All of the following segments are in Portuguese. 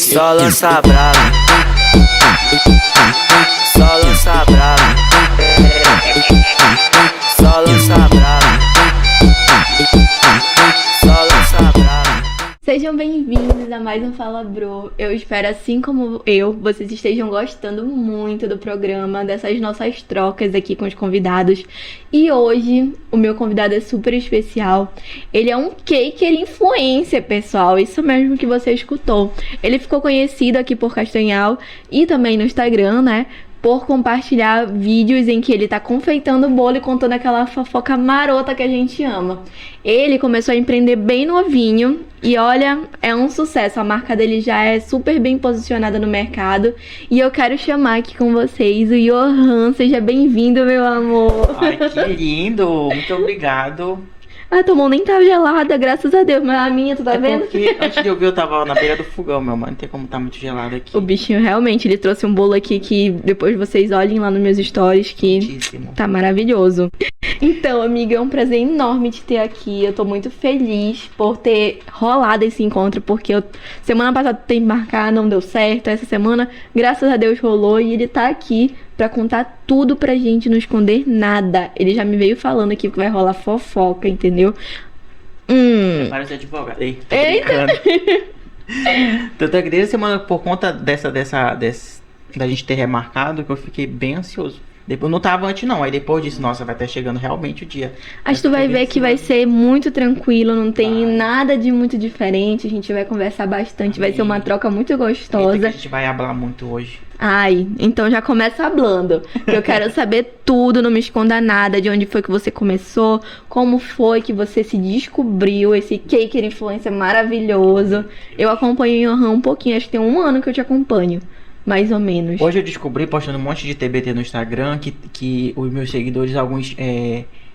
Só lança brava, só lança brava, só lança brava, só lança brava. Sejam bem-vindos a mais um Fala Bro. Eu espero, assim como eu, vocês estejam gostando muito do programa, dessas nossas trocas aqui com os convidados. E hoje, o meu convidado é super especial. Ele é um caker influencer, pessoal. Isso mesmo que você escutou. Ele ficou conhecido aqui por Castanhal e também no Instagram, né? Por compartilhar vídeos em que ele tá confeitando o bolo e contando aquela fofoca marota que a gente ama. Ele começou a empreender bem novinho e olha, é um sucesso. A marca dele já é super bem posicionada no mercado. E eu quero chamar aqui com vocês o Johan. Seja bem-vindo, meu amor. Ai, que lindo! Muito obrigado. A tua mão nem tá gelada, graças a Deus. Mas a minha, tu tá vendo? Porque antes de eu ver, eu tava na beira do fogão, meu mano. Não tem como tá muito gelado aqui. O bichinho realmente, ele trouxe um bolo aqui que depois vocês olhem lá nos meus stories que Muitíssimo. tá maravilhoso. Então, amiga, é um prazer enorme te ter aqui. Eu tô muito feliz por ter rolado esse encontro, porque semana passada tem que marcar, não deu certo. Essa semana, graças a Deus, rolou e ele tá aqui pra contar tudo pra gente, não esconder nada. Ele já me veio falando aqui que vai rolar fofoca, entendeu? Parece advogado. Ei, tô Eita! brincando. Tanto é que desde a semana, por conta da gente ter remarcado, que eu fiquei bem ansioso. Depois não tava antes não, aí depois disse, nossa, vai estar chegando realmente o dia. Acho que tu vai ver que vai ser muito tranquilo, não tem nada de muito diferente. A gente vai conversar bastante, vai ser uma troca muito Eita, que gostosa. a gente vai falar muito hoje. Ai, então já começa hablando. Eu quero saber tudo, não me esconda nada. De onde foi que você começou, como foi que você se descobriu, esse caker influencer maravilhoso. Eu acompanho o Johan um pouquinho, acho que tem 1 ano que eu te acompanho. Mais ou menos. Hoje eu descobri, postando um monte de TBT no Instagram, que os meus seguidores, alguns,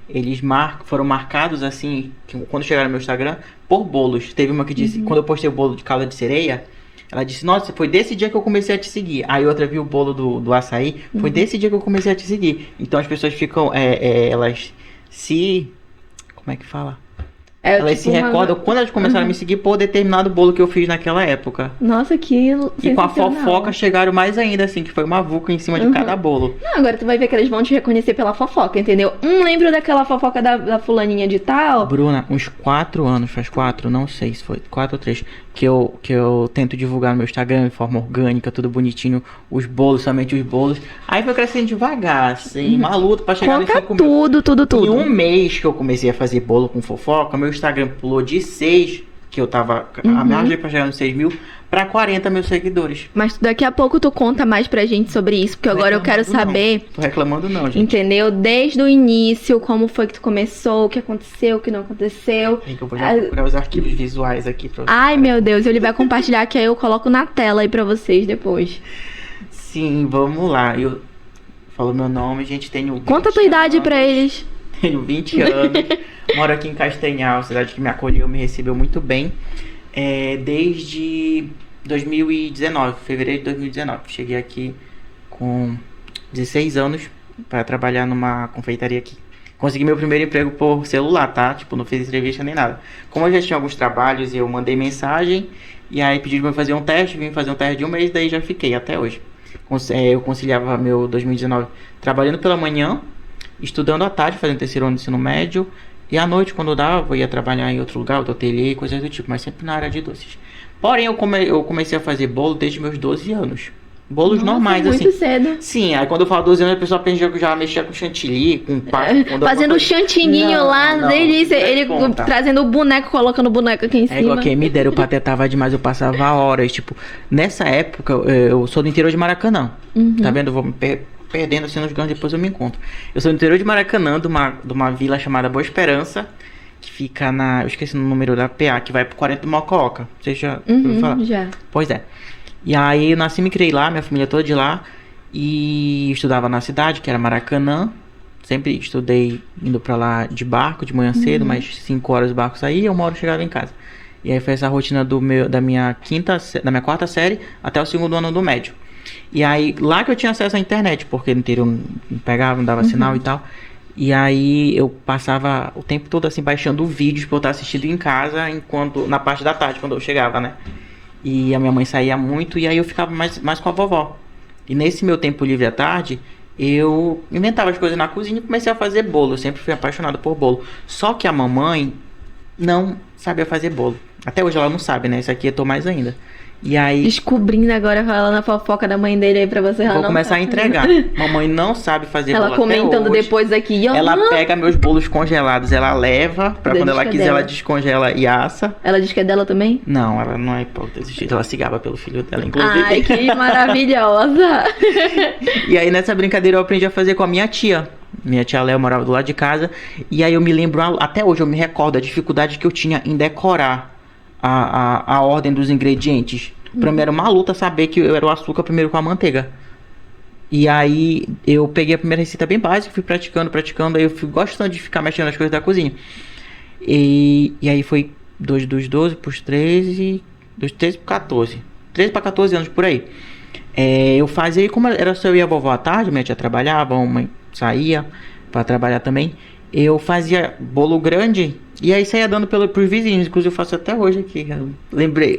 eles foram marcados, assim, quando chegaram no meu Instagram, por bolos. Teve uma que disse, quando eu postei o bolo de calda de sereia, ela disse, nossa, foi desse dia que eu comecei a te seguir. Aí outra viu o bolo do açaí, foi desse dia que eu comecei a te seguir. Então as pessoas ficam, elas se... Como é que fala? Elas se recordam quando elas começaram a me seguir por determinado bolo que eu fiz naquela época. Nossa, que E com a sensacional. fofoca chegaram mais ainda, assim, que foi uma vuca em cima de cada bolo. Não, agora tu vai ver que eles vão te reconhecer pela fofoca, entendeu? Lembro daquela fofoca da fulaninha de tal. Bruna, uns 4 anos, faz 4, não sei se foi 4 ou 3, que eu tento divulgar no meu Instagram de forma orgânica, tudo bonitinho, os bolos, somente os bolos. Aí foi crescendo devagar, assim, uma luta pra chegar Conta nesse 5 mil. tudo. Em 1 mês que eu comecei a fazer bolo com fofoca, meu Instagram pulou de 6, que eu tava a margem pra chegar nos 6 mil, pra 40 mil seguidores. Mas daqui a pouco tu conta mais pra gente sobre isso, porque agora eu quero saber, Tô reclamando não, gente. entendeu? Desde o início, como foi que tu começou, o que aconteceu, o que não aconteceu. Tem que eu vou já procurar os arquivos visuais aqui pra vocês. Ai, meu Deus, ele vai compartilhar que aí eu coloco na tela aí pra vocês depois. Sim, vamos lá. Eu falo meu nome, gente, tenho 20 Conta a tua idade anos. pra eles. Tenho 20 anos, moro aqui em Castanhal, cidade que me acolheu, me recebeu muito bem. Desde 2019, fevereiro de 2019. Cheguei aqui com 16 anos para trabalhar numa confeitaria aqui. Consegui meu primeiro emprego por celular, tá? Tipo, não fiz entrevista nem nada. Como eu já tinha alguns trabalhos, eu mandei mensagem e aí pediram pra eu fazer um teste, vim fazer um teste de 1 mês, daí já fiquei até hoje. Eu conciliava meu 2019 trabalhando pela manhã, estudando à tarde, fazendo 3º ano do ensino médio. E à noite, quando dava, eu ia trabalhar em outro lugar, outro ateliê, coisas do tipo, mas sempre na área de doces. Porém, eu comecei a fazer bolo desde meus 12 anos. Bolos Nossa, normais, muito assim. cedo. Sim, aí quando eu falo 12 anos, a pessoa pensa que eu já mexia com chantilly, com Fazendo o chantininho lá, delícia. Ele conta. trazendo o boneco, colocando o boneco aqui em É cima. igual quem me dera, eu patetava demais, eu passava horas. Tipo, nessa época, eu sou do interior de Maracanã. Tá vendo? Eu vou me perdendo assim nos ganhos, depois eu me encontro. Eu sou do interior de Maracanã, de uma vila chamada Boa Esperança, que fica eu esqueci o número da PA, que vai pro 40 do Mococa. Você já ouviu falar? Já. Pois é. E aí eu nasci e me criei lá, minha família toda de lá. E estudava na cidade, que era Maracanã. Sempre estudei indo pra lá de barco, de manhã cedo, mas 5 horas o barco saía e 1 hora eu chegava em casa. E aí foi essa rotina da minha 4ª série até o 2º ano do médio. E aí, lá que eu tinha acesso à internet, porque no interior não pegava, não dava sinal e tal. E aí eu passava o tempo todo assim baixando vídeos pra eu estar assistindo em casa na parte da tarde, quando eu chegava, né? E a minha mãe saía muito e aí eu ficava mais com a vovó. E nesse meu tempo livre à tarde, eu inventava as coisas na cozinha e comecei a fazer bolo. Eu sempre fui apaixonado por bolo. Só que a mamãe não sabia fazer bolo. Até hoje ela não sabe, né? Isso aqui eu tô mais ainda. E aí... Descobrindo agora, falando a fofoca da mãe dele aí pra você. Vou começar a entregar. Mamãe não sabe fazer Ela bolo comentando até hoje. depois aqui. Ela pega meus bolos congelados, ela leva pra quando ela quiser, ela descongela e assa. Ela diz que é dela também? Não, ela não é hipócrita desse jeito. Ela se gaba pelo filho dela, inclusive. Ai, que maravilhosa. E aí nessa brincadeira eu aprendi a fazer com a minha tia. Minha tia Léo morava do lado de casa. E aí eu me lembro, até hoje eu me recordo a dificuldade que eu tinha em decorar a ordem dos ingredientes. Pra mim era uma luta saber que eu era o açúcar primeiro com a manteiga. E aí eu peguei a primeira receita bem básica, fui praticando, aí eu fui gostando de ficar mexendo nas coisas da cozinha. E aí foi 2 dos 12 pros 13, dos 13 pro 14. 13 para 14 anos por aí. Eu fazia, como era só eu e a vovó à tarde, minha tia trabalhava, a mãe saía para trabalhar também. Eu fazia bolo grande e aí saía dando pros vizinhos. Inclusive eu faço até hoje aqui.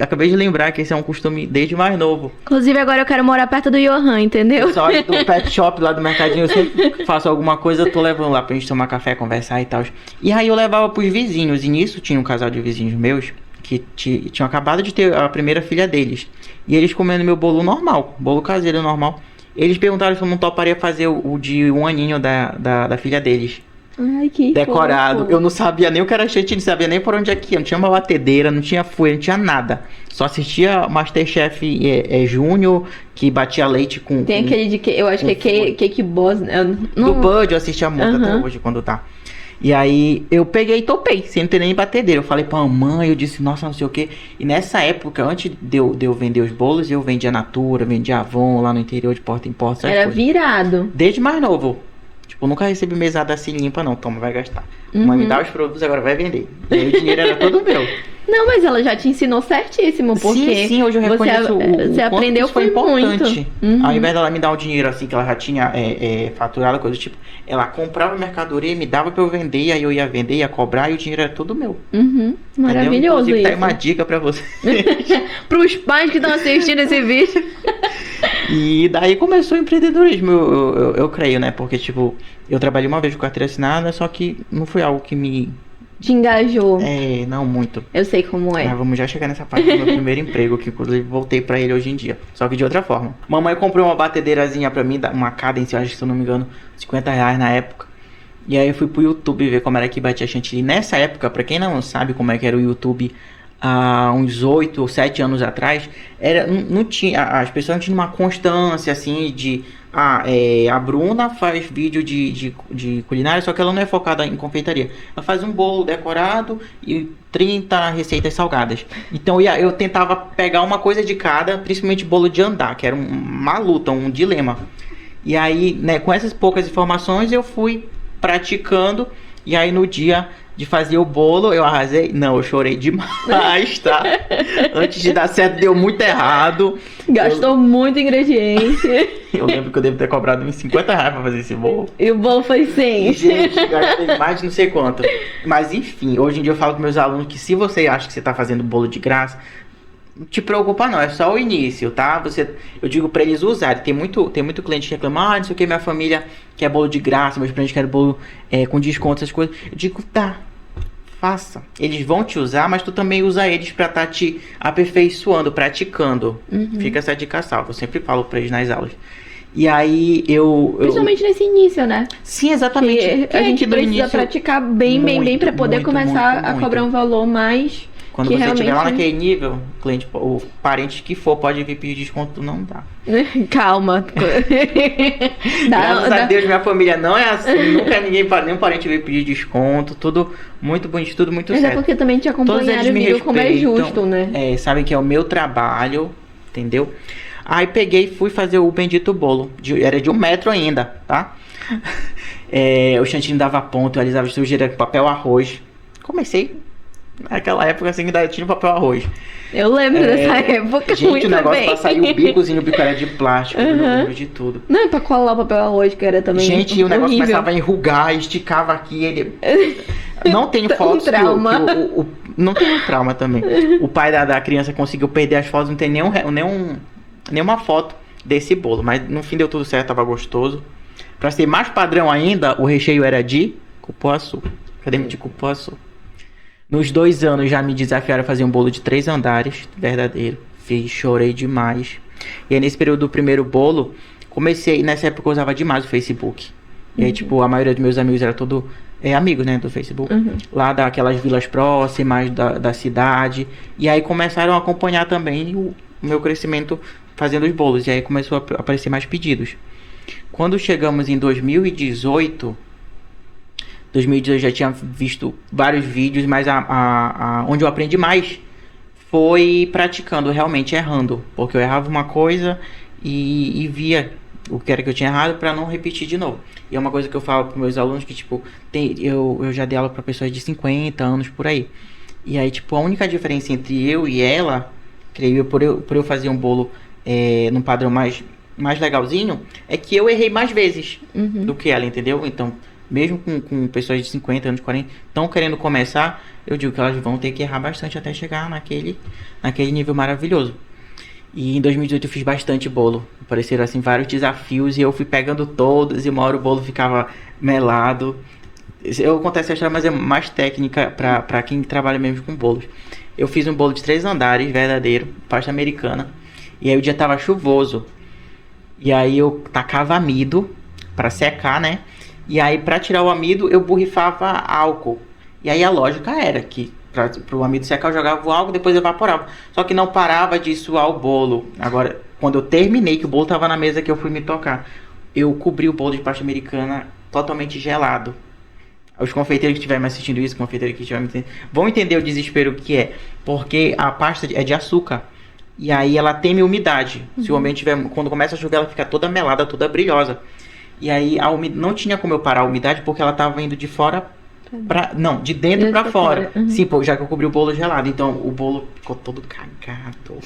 Acabei de lembrar que esse é um costume desde mais novo. Inclusive agora eu quero morar perto do Johan, entendeu? Só do pet shop lá do mercadinho, eu sempre faço alguma coisa, eu tô levando lá pra gente tomar café, conversar e tal. E aí eu levava pros vizinhos. E nisso tinha um casal de vizinhos meus que tinham acabado de ter a primeira filha deles. E eles comendo meu bolo normal, bolo caseiro normal. Eles perguntaram se eu não toparia fazer o de 1 aninho da filha deles. Ai, que decorado. fofo. Eu não sabia nem o que era chantilly, não sabia nem por onde é que ia. Não tinha uma batedeira, não tinha folha, não tinha nada. Só assistia Masterchef Júnior, que batia leite com... Tem aquele de que eu acho que é Cake Boss. Do Bud, eu assistia muito até hoje, quando tá. E aí, eu peguei e topei, sem ter nem batedeira. Eu falei pra mamãe, eu disse, nossa, não sei o que. E nessa época, antes de eu vender os bolos, eu vendia Natura, vendia Avon, lá no interior de porta em porta. Era virado. Desde mais novo. Tipo, eu nunca recebi mesada assim limpa, não. Toma, vai gastar. Mãe, me dá os produtos, agora vai vender. E aí o dinheiro era todo meu. Não, mas ela já te ensinou certíssimo, porque sim, hoje eu reconheço você aprendeu foi importante. Muito. Ao invés dela me dar o dinheiro assim, que ela já tinha faturado, coisa do tipo, ela comprava mercadoria, me dava pra eu vender, e aí eu ia vender, ia cobrar, e o dinheiro era todo meu. Maravilhoso. Inclusive, isso. Tá aí uma dica pra você. Pros pais que estão assistindo esse vídeo. E daí começou o empreendedorismo, eu creio, né? Porque, tipo, eu trabalhei uma vez com carteira assinada, só que não foi algo que me... Te engajou. Não muito. Eu sei como é. Mas vamos já chegar nessa parte do meu primeiro emprego, que inclusive voltei pra ele hoje em dia. Só que de outra forma. Mamãe comprou uma batedeirazinha pra mim, uma Cadence, eu acho que se eu não me engano, R$50 na época. E aí eu fui pro YouTube ver como era que batia chantilly. Nessa época, pra quem não sabe como é que era o YouTube, há uns 8 ou 7 anos atrás, não tinha, as pessoas não tinham uma constância assim de... a Bruna faz vídeo de culinária, só que ela não é focada em confeitaria. Ela faz um bolo decorado e 30 receitas salgadas. Então eu tentava pegar uma coisa de cada, principalmente bolo de andar, que era uma luta, um dilema. E aí, né, com essas poucas informações, eu fui praticando. E aí no dia de fazer o bolo, eu arrasei? Não, eu chorei demais, tá? Antes de dar certo, deu muito errado. Gastou muito ingrediente. Eu lembro que eu devo ter cobrado uns R$50 pra fazer esse bolo. E o bolo foi 100. Gente, gastei mais de não sei quanto. Mas enfim, hoje em dia eu falo com meus alunos que se você acha que você tá fazendo bolo de graça, não te preocupa não, é só o início, tá? Eu digo pra eles usarem. Tem muito cliente que reclama, não sei o que, minha família quer bolo de graça, meus clientes querem bolo com desconto, essas coisas. Eu digo, tá, faça. Eles vão te usar, mas tu também usa eles pra tá te aperfeiçoando, praticando. Fica essa dica salva, eu sempre falo pra eles nas aulas. E aí Principalmente nesse início, né? Sim, exatamente. Que a gente precisa praticar bem pra poder começar a cobrar um valor mais... Quando que você estiver lá realmente... naquele nível, cliente, o parente que for pode vir pedir desconto, não dá. Calma. Graças a Deus, minha família não é assim. Nunca nenhum parente veio pedir desconto. Tudo muito bonito, tudo muito certo. Mas é porque também te acompanharam e viram como é justo, né? Sabem que é o meu trabalho, entendeu? Aí peguei e fui fazer o bendito bolo. Era de 1 metro ainda, tá? O chantilly dava ponto, eu alisava sujeira com papel arroz. Comecei... Naquela época assim ainda tinha papel arroz. Eu lembro dessa época. Gente, muito o negócio bem. pra sair o bicozinho, o bico era de plástico, eu lembro de tudo. Não, é pra colar o papel arroz, que era também. Gente, o negócio horrível. começava a enrugar, esticava aqui, ele. Não tenho fotos trauma. não tenho trauma também. O pai da criança conseguiu perder as fotos, não tem nenhuma foto desse bolo. Mas no fim deu tudo certo, tava gostoso. Pra ser mais padrão ainda, o recheio era de cupuaçu. Creme de cupuaçu. Nos 2 anos já me desafiaram a fazer um bolo de 3 andares, verdadeiro. Fiz, chorei demais. E aí nesse período do primeiro bolo, nessa época eu usava demais o Facebook. E aí, tipo, a maioria dos meus amigos era todo amigos, né, do Facebook. Lá daquelas vilas próximas da cidade. E aí começaram a acompanhar também o meu crescimento fazendo os bolos. E aí começou a aparecer mais pedidos. Quando chegamos em 2018 eu já tinha visto vários vídeos, mas onde eu aprendi mais foi praticando, realmente errando. Porque eu errava uma coisa e via o que era que eu tinha errado para não repetir de novo. E é uma coisa que eu falo para meus alunos que, tipo, eu já dei aula para pessoas de 50 anos por aí. E aí, tipo, a única diferença entre eu e ela, creio eu, por eu fazer um bolo num padrão mais legalzinho, é que eu errei mais vezes do que ela, entendeu? Então, mesmo com pessoas de 50 anos, 40, estão querendo começar, eu digo que elas vão ter que errar bastante até chegar naquele nível maravilhoso. E em 2018 eu fiz bastante bolo. Apareceram assim vários desafios e eu fui pegando todos e uma hora o bolo ficava melado. Eu conto essa história, mas é mais técnica pra quem trabalha mesmo com bolos. Eu fiz um bolo de 3 andares, verdadeiro, pasta americana. E aí o dia tava chuvoso. E aí eu tacava amido pra secar, né? E aí pra tirar o amido eu borrifava álcool. E aí a lógica era que pro amido secar eu jogava o álcool, depois evaporava. Só que não parava de suar o bolo. Agora, quando eu terminei, que o bolo tava na mesa que eu fui me tocar, eu cobri o bolo de pasta americana totalmente gelado. Os confeiteiros que estiverem me assistindo isso, confeiteiros que estiverem me assistindo, vão entender o desespero que é. Porque a pasta é de açúcar. E aí ela teme umidade. Se o ambiente tiver, quando começa a chover, ela fica toda melada, toda brilhosa. E aí não tinha como eu parar a umidade porque ela tava indo de fora não, de dentro pra fora. Sim, pô, já que eu cobri o bolo gelado. Então o bolo ficou todo cagado.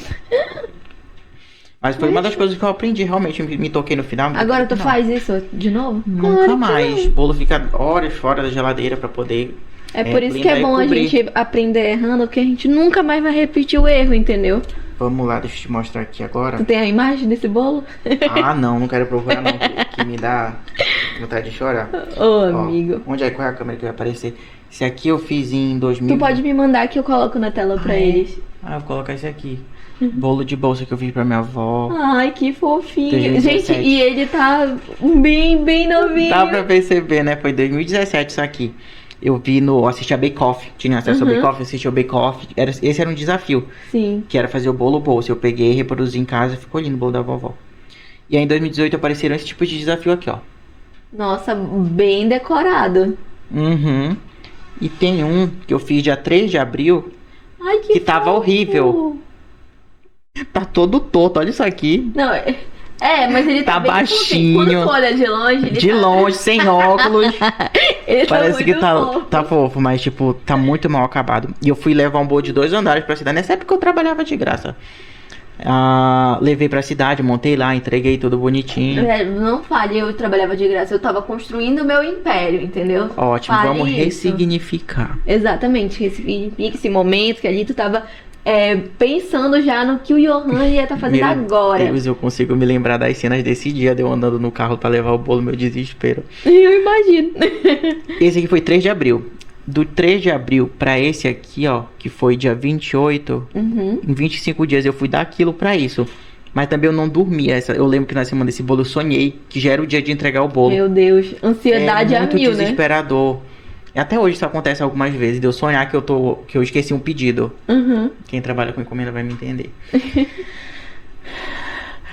Mas foi uma das coisas que eu aprendi, realmente. Me toquei no final. Agora tu faz isso de novo? Nunca mais. O bolo fica horas fora da geladeira pra poder... É por isso que é bom a gente aprender errando, porque a gente nunca mais vai repetir o erro, entendeu? Vamos lá, deixa eu te mostrar aqui agora. Tu tem a imagem desse bolo? Ah, não quero procurar não, que me dá vontade de chorar. Ô, amigo. Qual é a câmera que vai aparecer? Esse aqui eu fiz em 2000... Tu pode me mandar que eu coloco na tela pra eles. Ah, eu vou colocar esse aqui. Bolo de bolsa que eu fiz pra minha avó. Ai, que fofinho. 2017. Gente, e ele tá bem novinho. Dá pra perceber, né? Foi 2017 isso aqui. Eu assisti a Bake Off. Tinha acesso ao Bake Off, assisti ao Bake Off. Esse era um desafio. Sim. Que era fazer o bolo bolsa. Eu peguei, reproduzi em casa, ficou lindo o bolo da vovó. E aí em 2018 apareceram esse tipo de desafio aqui, ó. Nossa, bem decorado. E tem um que eu fiz dia 3 de abril. Ai, que tava fofo. Horrível. Tá todo torto, olha isso aqui. Não, mas ele tá bem baixinho. Quando tu olha de longe, ele longe, sem óculos. ele Parece que fofo. tá fofo, mas tipo, tá muito mal acabado. E eu fui levar um bolo de 2 andares pra cidade. Nessa época eu trabalhava de graça. Levei pra cidade, montei lá, entreguei tudo bonitinho. Não fale, eu trabalhava de graça, eu tava construindo o meu império, entendeu? Ótimo, Fale vamos isso. ressignificar. Exatamente, ressignifica esse momento que ali tu tava pensando já no que o Johan ia estar fazendo agora. Meu Deus, eu consigo me lembrar das cenas desse dia de eu andando no carro pra levar o bolo, meu desespero. Eu imagino. Esse aqui foi 3 de abril. Do 3 de abril pra esse aqui, ó, que foi dia 28, em 25 dias eu fui dar aquilo pra isso. Mas também eu não dormia. Eu lembro que na semana desse bolo eu sonhei que já era o dia de entregar o bolo. Meu Deus, ansiedade a muito mil, né? desesperador. Até hoje isso acontece algumas vezes, de eu sonhar que eu esqueci um pedido. Quem trabalha com encomenda vai me entender.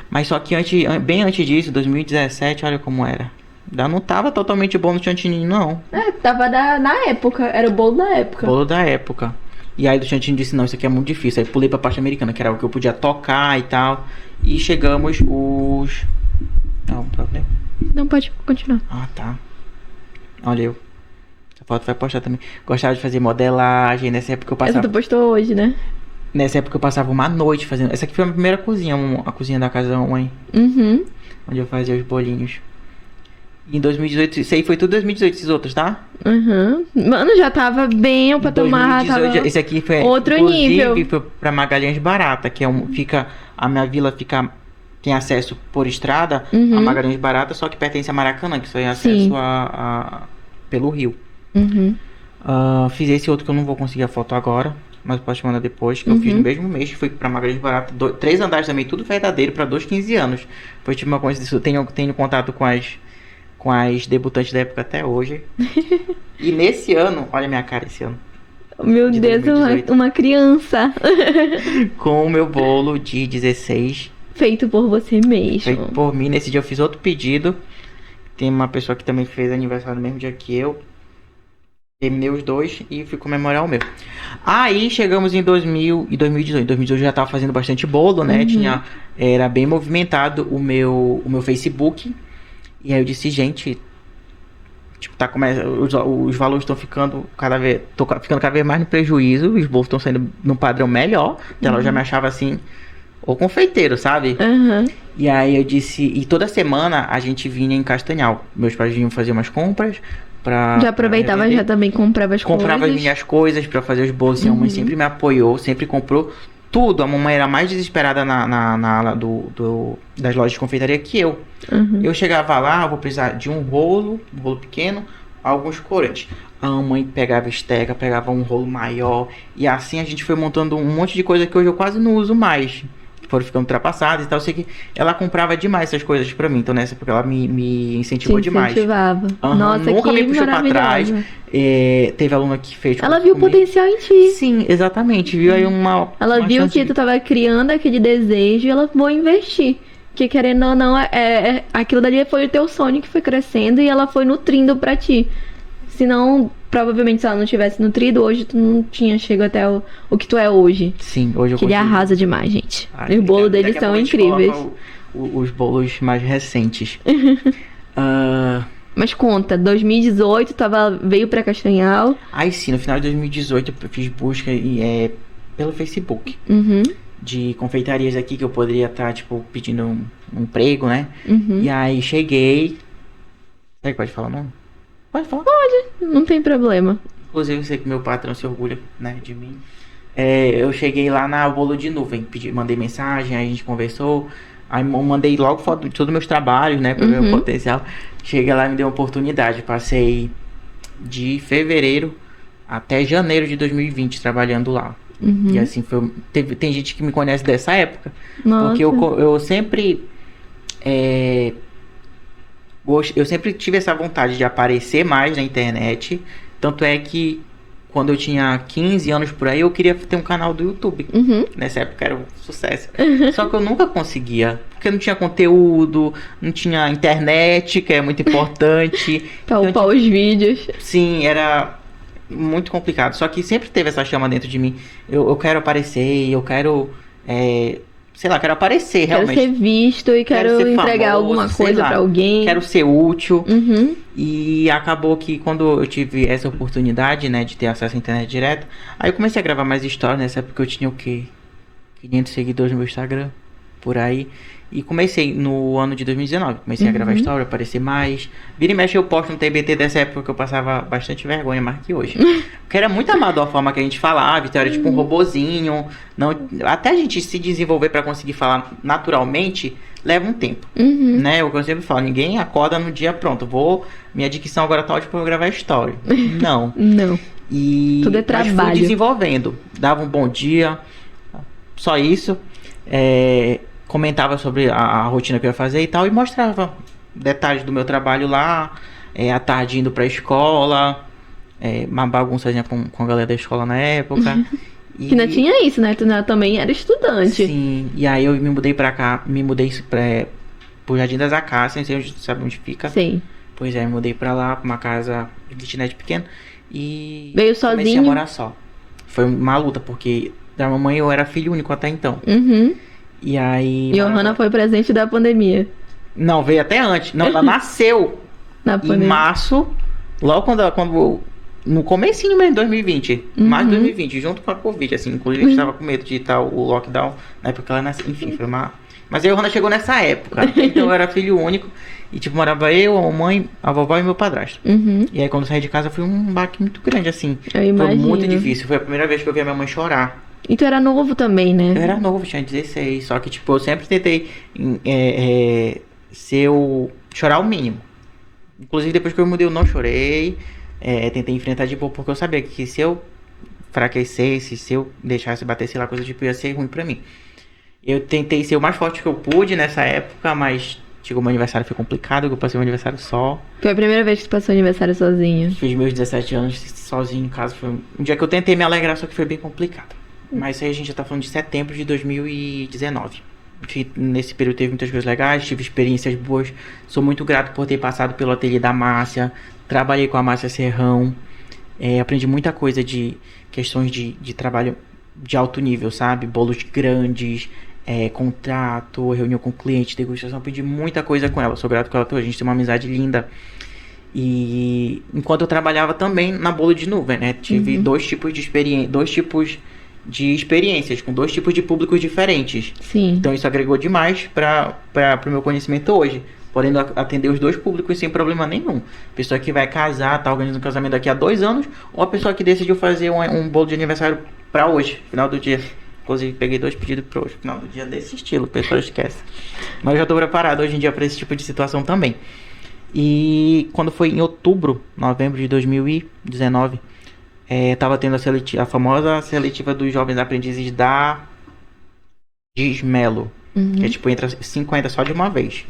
Mas só que bem antes disso, 2017, olha como era. Não tava totalmente bom no chantininho, não. Tava na época, era o bolo da época. Bolo da época. E aí do chantininho disse, não, isso aqui é muito difícil. Aí pulei pra parte americana, que era o que eu podia tocar e tal. E chegamos os... Não, problema. Não, pode continuar. Ah, tá. Olha eu. Essa foto vai postar também. Gostava de fazer modelagem. Nessa época eu passava... Essa tu postou hoje, né? Nessa época eu passava uma noite fazendo... Essa aqui foi a minha primeira cozinha, a cozinha da casa da mãe. Uhum. Onde eu fazia os bolinhos. Em 2018, isso aí foi tudo 2018, esses outros, tá? Uhum. Mano, já tava bem o patamar, 2018, tava esse aqui foi outro inclusive, nível. foi pra Magalhães Barata, que é a minha vila tem acesso por estrada a Magalhães Barata, só que pertence a Maracanã, que só tem acesso Sim. pelo rio. Uhum. Fiz esse outro que eu não vou conseguir a foto agora, mas posso te mandar depois, que eu fiz no mesmo mês, fui pra Magalhães Barata, 3 andares também, tudo verdadeiro, pra 15 anos. Foi tipo uma coisa disso, eu tenho contato com as debutantes da época até hoje. E nesse ano, olha a minha cara esse ano, Meu de Deus, 2018. uma criança. com o meu bolo de 16, Feito por você mesmo. feito por mim. Nesse dia eu fiz outro pedido. Tem uma pessoa que também fez aniversário no mesmo dia que eu. Terminei os dois e fui comemorar o meu. Aí chegamos em 2018. Em 2018 eu já tava fazendo bastante bolo, né? Era bem movimentado o meu Facebook. E aí eu disse, gente, tipo, os valores estão ficando ficando cada vez mais no prejuízo. Os bolos estão saindo num padrão melhor. Então ela já me achava assim, o confeiteiro, sabe? Uhum. E aí eu disse, e toda semana a gente vinha em Castanhal. Meus pais vinham fazer umas compras pra... Já aproveitava, já também comprava as Comprava as coisas. minhas coisas pra fazer os bolos. E a mamãe sempre me apoiou, sempre comprou tudo. A mamãe era mais desesperada na ala das lojas de confeitaria que eu. Eu chegava lá, eu vou precisar de um rolo pequeno, alguns corantes. A mamãe pegava estega, pegava um rolo maior. E assim a gente foi montando um monte de coisa que hoje eu quase não uso mais. Foram ficando ultrapassadas e tal. Eu sei que ela comprava demais essas coisas pra mim. Então nessa época ela me incentivou demais. Incentivava. Nossa, nunca que me puxou pra trás. Teve aluna que fez. Ela viu o comigo. potencial em ti. Sim, exatamente. Viu aí Ela uma viu chance que tu tava criando aquele desejo e ela vou investir. Que querendo ou não, aquilo dali foi o teu sonho que foi crescendo e ela foi nutrindo pra ti. Senão, provavelmente, se ela não tivesse nutrido, hoje tu não tinha chegado até o que tu é hoje. Sim, hoje eu Que ele consigo. arrasa demais, gente. Ai, Os bolos daqui deles a são pouco a gente incríveis. coloca os bolos mais recentes. Mas conta, 2018 veio pra Castanhal. Aí sim, no final de 2018 eu fiz busca pelo Facebook. De confeitarias aqui que eu poderia estar, tipo, pedindo um emprego, né? E aí cheguei... Será que pode falar o nome? Pode falar. Não tem problema. Inclusive eu sei que meu patrão se orgulha, né, de mim. Eu cheguei lá na Bolo de Nuvem, mandei mensagem, aí a gente conversou. Aí eu mandei logo foto de todos os meus trabalhos, né, pra ver o potencial. Cheguei lá e me deu uma oportunidade. Passei de fevereiro até janeiro de 2020 trabalhando lá. E assim, tem gente que me conhece dessa época. Nossa. Porque eu sempre... eu sempre tive essa vontade de aparecer mais na internet. Tanto é que quando eu tinha 15 anos por aí, eu queria ter um canal do YouTube. Nessa época era um sucesso. Só que eu nunca conseguia. Porque não tinha conteúdo, não tinha internet, que é muito importante. Pra upar os vídeos. Sim, era muito complicado. Só que sempre teve essa chama dentro de mim. Eu quero aparecer, eu quero... sei lá, quero aparecer realmente. Quero ser visto e quero ser entregar famoso, alguma sei coisa lá. pra alguém. Quero ser útil. E acabou que quando eu tive essa oportunidade, né, de ter acesso à internet direto, aí eu comecei a gravar mais histórias. Nessa época eu tinha o quê? 500 seguidores no meu Instagram, por aí. E comecei no ano de 2019. Comecei a gravar história, aparecer mais. Vira e mexe eu posto no TBT dessa época que eu passava bastante vergonha mais que hoje. Porque era muito amador a forma que a gente falava. Então era tipo um robozinho. Não, até a gente se desenvolver pra conseguir falar naturalmente, leva um tempo. Né? O que eu sempre falo, ninguém acorda no dia pronto. Minha dicção agora tá ótima pra eu gravar história. Não. Não. E Tudo é mas trabalho. fui desenvolvendo. Dava um bom dia. Só isso. Comentava sobre a rotina que eu ia fazer e tal. E mostrava detalhes do meu trabalho lá. À tarde indo pra escola. Uma bagunçazinha com a galera da escola na época. E, Que não tinha isso, né? Tu também era estudante. sim. E aí eu me mudei pra cá. Me mudei pro Jardim das Acácias. Não sei sabe onde fica. Sim. Pois me mudei pra lá, pra uma casa de kitnet pequeno. E Veio comecei sozinho? a morar só. Foi uma luta, porque da mamãe eu era filho único até então. E aí... Johanna foi presente da pandemia. Não, veio até antes. Não, ela nasceu Na em pandemia. março, logo quando no comecinho mesmo de 2020. Março de 2020, junto com a Covid, assim. Inclusive, a gente tava com medo de estar o lockdown na época que ela nasceu. Enfim, foi uma Mas aí o Rona chegou nessa época. Então eu era filho único. E tipo, morava eu, a mamãe, a vovó e meu padrasto. Uhum. E aí quando eu saí de casa foi um baque muito grande, assim. Eu Foi imagino. muito difícil. Foi a primeira vez que eu vi a minha mãe chorar. E tu era novo também, né? Eu era novo, tinha 16. Só que tipo, eu sempre tentei chorar o mínimo. Inclusive depois que eu mudei eu não chorei. Tentei enfrentar de boa, porque eu sabia que se eu enfraquecesse, se eu deixasse bater, sei lá, coisa tipo, ia ser ruim pra mim. Eu tentei ser o mais forte que eu pude nessa época, mas chegou meu aniversário, foi complicado, eu passei meu aniversário só. Foi a primeira vez que tu passou aniversário sozinho. Fiz meus 17 anos sozinho em casa. Foi um dia que eu tentei me alegrar, só que foi bem complicado. Mas isso aí a gente já tá falando de setembro de 2019. Nesse período teve muitas coisas legais, tive experiências boas. Sou muito grato por ter passado pelo ateliê da Márcia. Trabalhei com a Márcia Serrão. Aprendi muita coisa de questões de trabalho de alto nível, sabe? Bolos grandes, contrato, reunião com cliente, degustação. Aprendi muita coisa com ela. Sou grato com ela até hoje. A gente tem uma amizade linda. E enquanto eu trabalhava também na Bolo de Nuvem, né? Tive dois tipos de experiências, com dois tipos de públicos diferentes. Sim. Então isso agregou demais para o meu conhecimento hoje. Podendo atender os dois públicos sem problema nenhum. Pessoa que vai casar, tá organizando um casamento daqui a 2 anos, ou a pessoa que decidiu fazer um bolo de aniversário para hoje, final do dia. Inclusive peguei 2 pedidos para hoje, final do dia desse estilo, o pessoal esquece. Mas eu já tô preparado hoje em dia para esse tipo de situação também. E quando foi em novembro de 2019, tava tendo a famosa seletiva dos jovens aprendizes da Gismelo. Que tipo, entra 50 só de uma vez.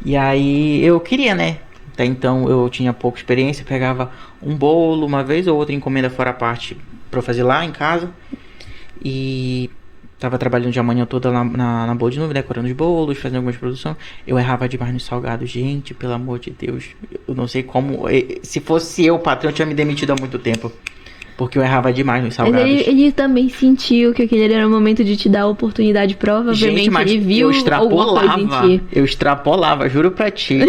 E aí eu queria, né? Até então eu tinha pouca experiência, pegava um bolo uma vez ou outra, encomenda fora a parte pra eu fazer lá em casa. E tava trabalhando de manhã toda lá na Bolo de Nuvem, decorando os bolos, fazendo algumas produções. Eu errava demais nos salgados. Gente, pelo amor de Deus. Eu não sei como. Se fosse eu, o patrão, tinha me demitido há muito tempo. Porque eu errava demais nos salgados. Mas ele também sentiu que aquele era o momento de te dar a oportunidade. Provavelmente gente, mas ele viu alguma coisa em ti. Eu extrapolava, juro pra ti.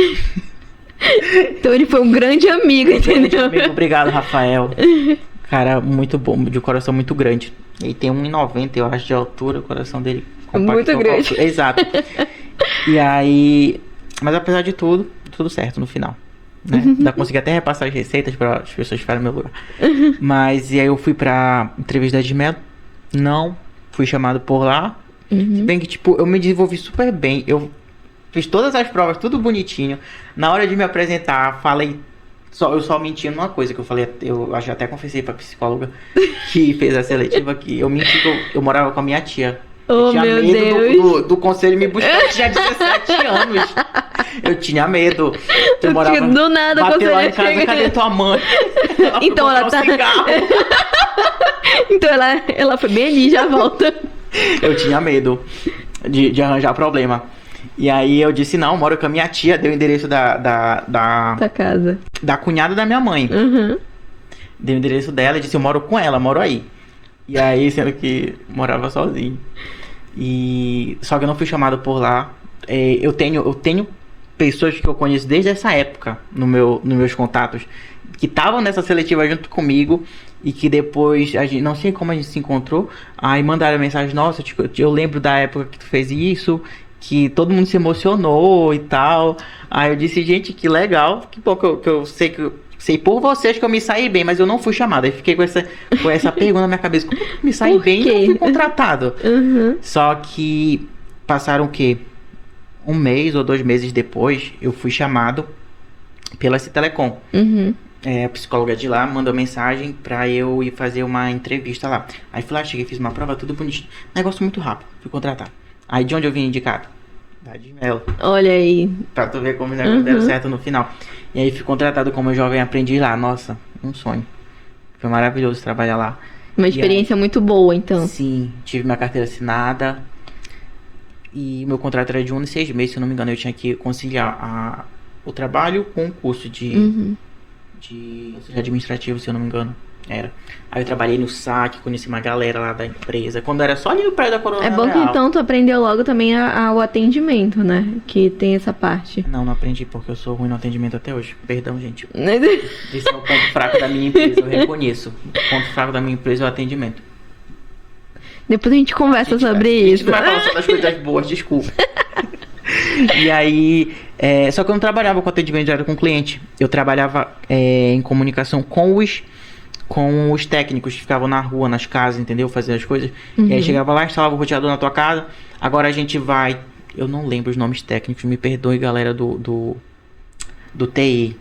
Então ele foi um grande amigo, entendeu? Amigo, obrigado, Rafael. Cara, muito bom, de coração muito grande. Ele tem 1,90, eu acho, de altura. O coração dele muito grande. Exato. E aí... Mas apesar de tudo, tudo certo no final. Né? Ainda consegui até repassar as receitas para as pessoas ficarem no meu lugar. Mas e aí eu fui pra entrevista de Melo. Não fui chamado por lá. Se bem que tipo, eu me desenvolvi super bem. Eu fiz todas as provas, tudo bonitinho. Na hora de me apresentar, eu só menti numa coisa que eu falei. Eu acho que até confessei pra psicóloga que fez a seletiva, que eu menti que eu morava com a minha tia. Oh, eu tinha meu medo Deus. do conselho me buscar. Eu tinha 17 anos. Eu tinha medo. Eu morava. Do nada, o bateu lá em conselho casa, chega. cadê tua mãe? Ela foi Então ela comprar tá. um cigarro. Então ela foi bem ali, já volta. Eu tinha medo de arranjar problema. E aí eu disse, não, eu moro com a minha tia, deu o endereço da casa. Da cunhada da minha mãe. Deu o endereço dela e disse, eu moro com ela, moro aí. E aí, sendo que morava sozinho. Só que eu não fui chamado por lá. Eu tenho pessoas que eu conheço desde essa época nos meus contatos, que estavam nessa seletiva junto comigo e que depois, não sei como a gente se encontrou, aí mandaram mensagem, nossa, eu lembro da época que tu fez isso, que todo mundo se emocionou e tal. Aí eu disse, gente, que legal, que bom que eu sei por vocês que eu me saí bem, mas eu não fui chamado. Aí fiquei com essa pergunta na minha cabeça, como que eu me saí bem e não fui contratado? Só que passaram o quê? 1 mês ou 2 meses depois, eu fui chamado pela Citelecom. A psicóloga de lá mandou mensagem pra eu ir fazer uma entrevista lá. Aí fui lá, cheguei, fiz uma prova, tudo bonitinho. Negócio muito rápido, fui contratado. Aí de onde eu vim indicado? Da Gismelo. Olha aí. Pra tu ver como os negócios deram certo no final. E aí fui contratado como jovem aprendiz lá. Nossa, um sonho. Foi maravilhoso trabalhar lá. Uma experiência muito boa, então. Sim, tive minha carteira assinada. E meu contrato era de 1 e 6 meses, se eu não me engano. Eu tinha que conciliar o trabalho com o curso de administrativo, se eu não me engano. Era. Aí eu trabalhei no saque, conheci uma galera lá da empresa. Quando era só ali no prédio da Corona É bom Real. que então tu aprendeu logo também o atendimento, né? Que tem essa parte. Não aprendi porque eu sou ruim no atendimento até hoje. Perdão, gente. Esse é o ponto fraco da minha empresa, eu reconheço. O ponto fraco da minha empresa é o atendimento. Depois a gente conversa sobre A gente isso. não vai falar só das coisas boas, desculpa. E aí, só que eu não trabalhava com atendimento direto com o cliente. Eu trabalhava em comunicação com os técnicos que ficavam na rua, nas casas, entendeu? Fazendo as coisas. E aí chegava lá, instalava o roteador na tua casa. Agora a gente vai... Eu não lembro os nomes técnicos, me perdoe, galera do TI.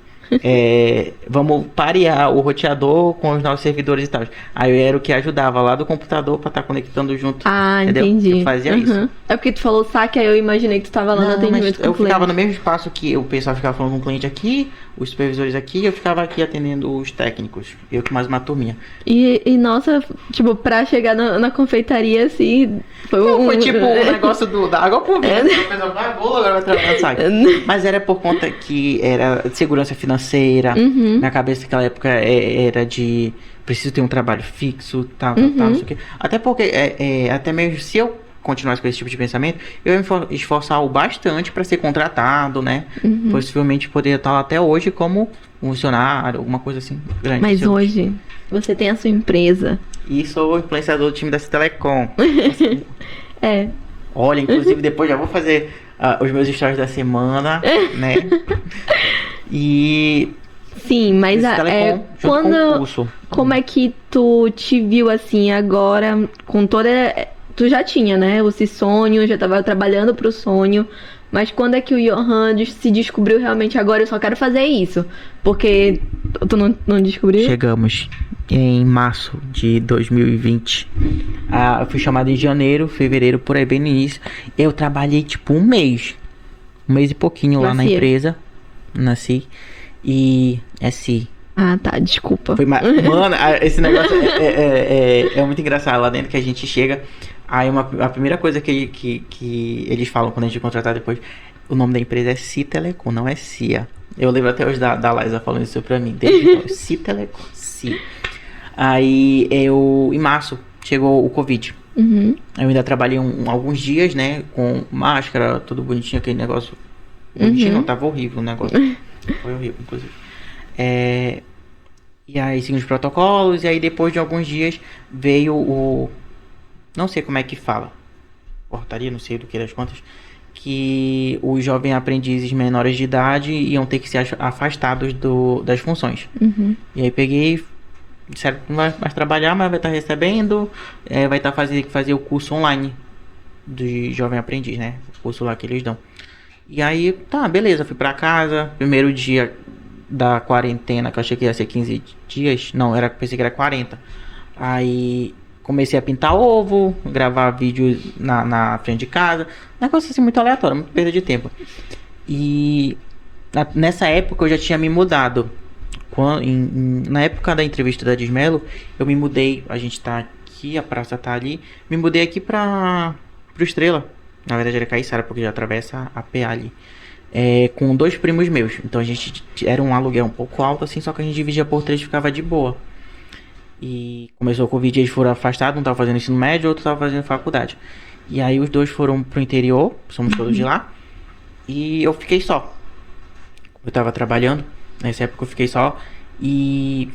Vamos parear o roteador com os nossos servidores e tal. Aí eu era o que ajudava lá do computador pra estar conectando junto. Ah, entendeu? entendi. Eu fazia isso. É porque tu falou saque, aí eu imaginei que tu tava lá no Não, atendimento mas com o eu cliente. ficava no mesmo espaço que o pessoal ficava falando com o cliente aqui, os supervisores aqui, e eu ficava aqui atendendo os técnicos. Eu com mais uma turminha. E nossa, tipo, pra chegar na confeitaria, assim, Foi tipo o negócio da água por vinho. O pessoal vai, bolo, agora vai trabalhar no saque. Mas era por conta que era de segurança financeira. Minha cabeça naquela época era de preciso ter um trabalho fixo, tal, não sei o quê. Até porque, até mesmo se eu continuasse com esse tipo de pensamento, eu ia me esforçar bastante para ser contratado, né? Possivelmente poderia estar lá até hoje como funcionário, alguma coisa assim grande. Mas hoje, você tem a sua empresa. E sou influenciador do time da Telecom. É. Olha, inclusive depois já vou fazer os meus stories da semana, né? E... Sim, mas esse Telecom, junto com o quando... curso. Como é que tu te viu assim agora, com toda... Tu já tinha, né, esse sonho, já tava trabalhando pro sonho, mas quando é que o Johan se descobriu realmente agora eu só quero fazer isso? Porque tu não descobriu? Chegamos em março de 2020. Eu fui chamado em janeiro, fevereiro, por aí bem no início. Eu trabalhei tipo um mês e pouquinho lá na empresa. Nasci. E Ah, tá, desculpa. Mano, esse negócio é muito engraçado lá dentro que a gente chega. Aí a primeira coisa que eles falam quando a gente contratar depois, o nome da empresa é Citelecom, não é CIA. Eu lembro até hoje da Liza falando isso pra mim. Desde então, Citelecom, CIA. Aí em março chegou o Covid. Eu ainda trabalhei alguns dias, né? Com máscara, tudo bonitinho, aquele negócio. Bonitinho não, tava horrível o negócio. Foi horrível, inclusive. E aí seguimos os protocolos, e aí depois de alguns dias veio não sei como é que fala, portaria, não sei do que das contas, que os jovens aprendizes menores de idade iam ter que ser afastados das funções. E aí peguei, disseram que não vai mais trabalhar, mas vai estar recebendo, vai estar fazer o curso online de jovem aprendiz, né? O curso lá que eles dão. E aí, tá, beleza, fui pra casa, primeiro dia da quarentena, que eu achei que ia ser 15 dias, não, pensei que era 40. Aí comecei a pintar ovo, gravar vídeo na frente de casa, negócio assim muito aleatório, muito perda de tempo. E nessa época eu já tinha me mudado. Na época da entrevista da Dismelo, eu me mudei, a gente tá aqui, a praça tá ali, me mudei aqui pro Estrela. Na verdade era Caiçara, porque já atravessa a PA ali. Com 2 primos meus. Então a gente era um aluguel um pouco alto assim, só que a gente dividia por 3 e ficava de boa. E começou o Covid, eles foram afastados, um tava fazendo ensino médio, outro tava fazendo faculdade. E aí os 2 foram pro interior, somos todos de lá. E eu fiquei só. Eu tava trabalhando, nessa época eu fiquei só. E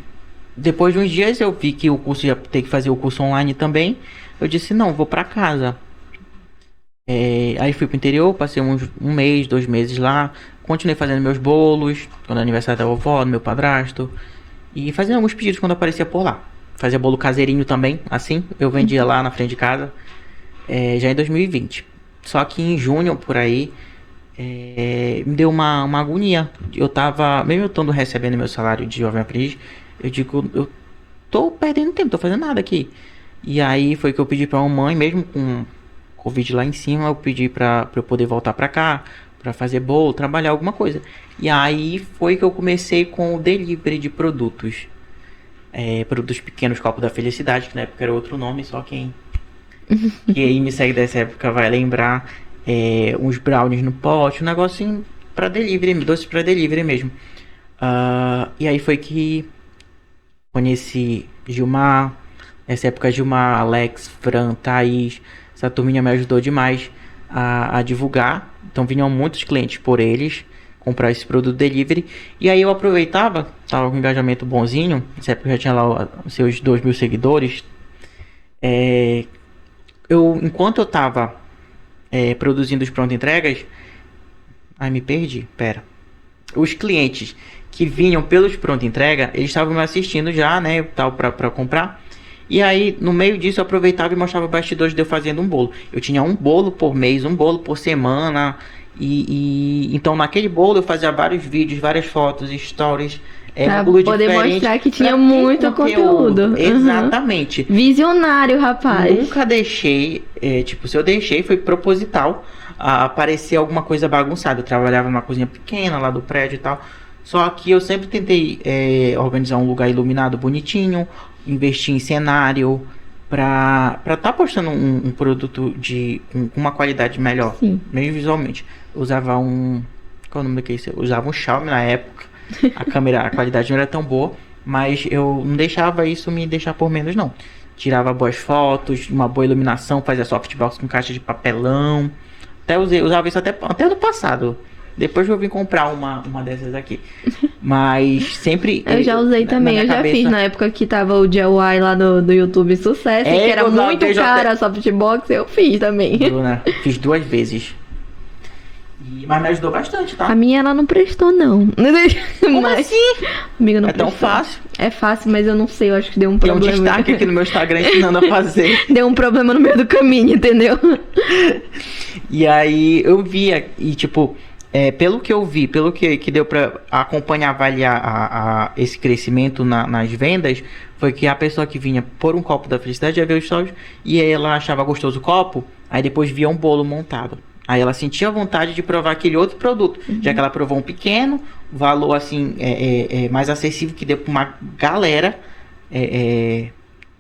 depois de uns dias eu vi que o curso ia ter que fazer o curso online também. Eu disse, não, vou pra casa. Aí fui pro interior, passei um mês, 2 meses lá. Continuei fazendo meus bolos, quando é aniversário da vovó, do meu padrasto. E fazendo alguns pedidos quando aparecia por lá. Fazia bolo caseirinho também, assim. Eu vendia lá na frente de casa, já em 2020. Só que em junho, por aí, me deu uma agonia. Eu tava, mesmo eu estando recebendo meu salário de jovem aprendiz, eu digo, eu tô perdendo tempo, tô fazendo nada aqui. E aí foi que eu pedi pra mamãe, mesmo com Covid lá em cima, eu pedi pra eu poder voltar pra cá, pra fazer bolo, trabalhar alguma coisa. E aí foi que eu comecei com o delivery de produtos. Produtos pequenos, Copo da Felicidade, que na época era outro nome, só quem me segue dessa época vai lembrar. Uns brownies no pote, um negocinho pra delivery, doces pra delivery mesmo. E aí foi que conheci Gilmar. Nessa época Gilmar, Alex, Fran, Thaís, essa turminha me ajudou demais a divulgar. Então vinham muitos clientes por eles comprar esse produto delivery. E aí eu aproveitava, tava com um engajamento bonzinho. Nessa época eu já tinha lá os seus 2.000 seguidores. enquanto eu tava produzindo os pronto entregas, ai, me perdi, pera. Os clientes que vinham pelos pronto entrega, eles estavam me assistindo já, né, tal, pra comprar. E aí, no meio disso, eu aproveitava e mostrava bastidores de eu fazendo um bolo. Eu tinha um bolo por mês, um bolo por semana. Então, naquele bolo, eu fazia vários vídeos, várias fotos, stories. Pra bolo poder diferente, mostrar que tinha pra ter muito conteúdo. Uhum. Exatamente. Visionário, rapaz. Nunca deixei, se eu deixei, foi proposital aparecer alguma coisa bagunçada. Eu trabalhava numa cozinha pequena lá do prédio e tal. Só que eu sempre tentei organizar um lugar iluminado bonitinho, investir em cenário, pra tá postando um produto com uma qualidade melhor, Sim. mesmo visualmente. Eu usava qual é o nome daquele? Eu usava um Xiaomi na época. A qualidade não era tão boa, mas eu não deixava isso me deixar por menos, não. Tirava boas fotos, uma boa iluminação, fazia softbox com caixa de papelão. Usava isso até no passado. Depois eu vim comprar uma dessas aqui. Mas sempre... Eu já usei também, eu já fiz na época que tava o DIY lá do YouTube Sucesso, que era muito caro a softbox, eu fiz também. Bruna, fiz 2 vezes. Mas me ajudou bastante, tá? A minha ela não prestou, não. Como assim? Amiga, não é prestou. tão fácil. É fácil, mas eu não sei, eu acho que deu um Tem problema. um destaque aqui no meu Instagram ensinando a fazer. Deu um problema no meio do caminho, entendeu? E aí eu via, e tipo, pelo que eu vi, pelo que deu pra acompanhar, avaliar esse crescimento nas vendas, foi que a pessoa que vinha por um copo da felicidade ia ver os stories e aí ela achava gostoso o copo, aí depois via um bolo montado. Aí ela sentia vontade de provar aquele outro produto, já que ela provou um pequeno, valor assim, mais acessível, que deu pra uma galera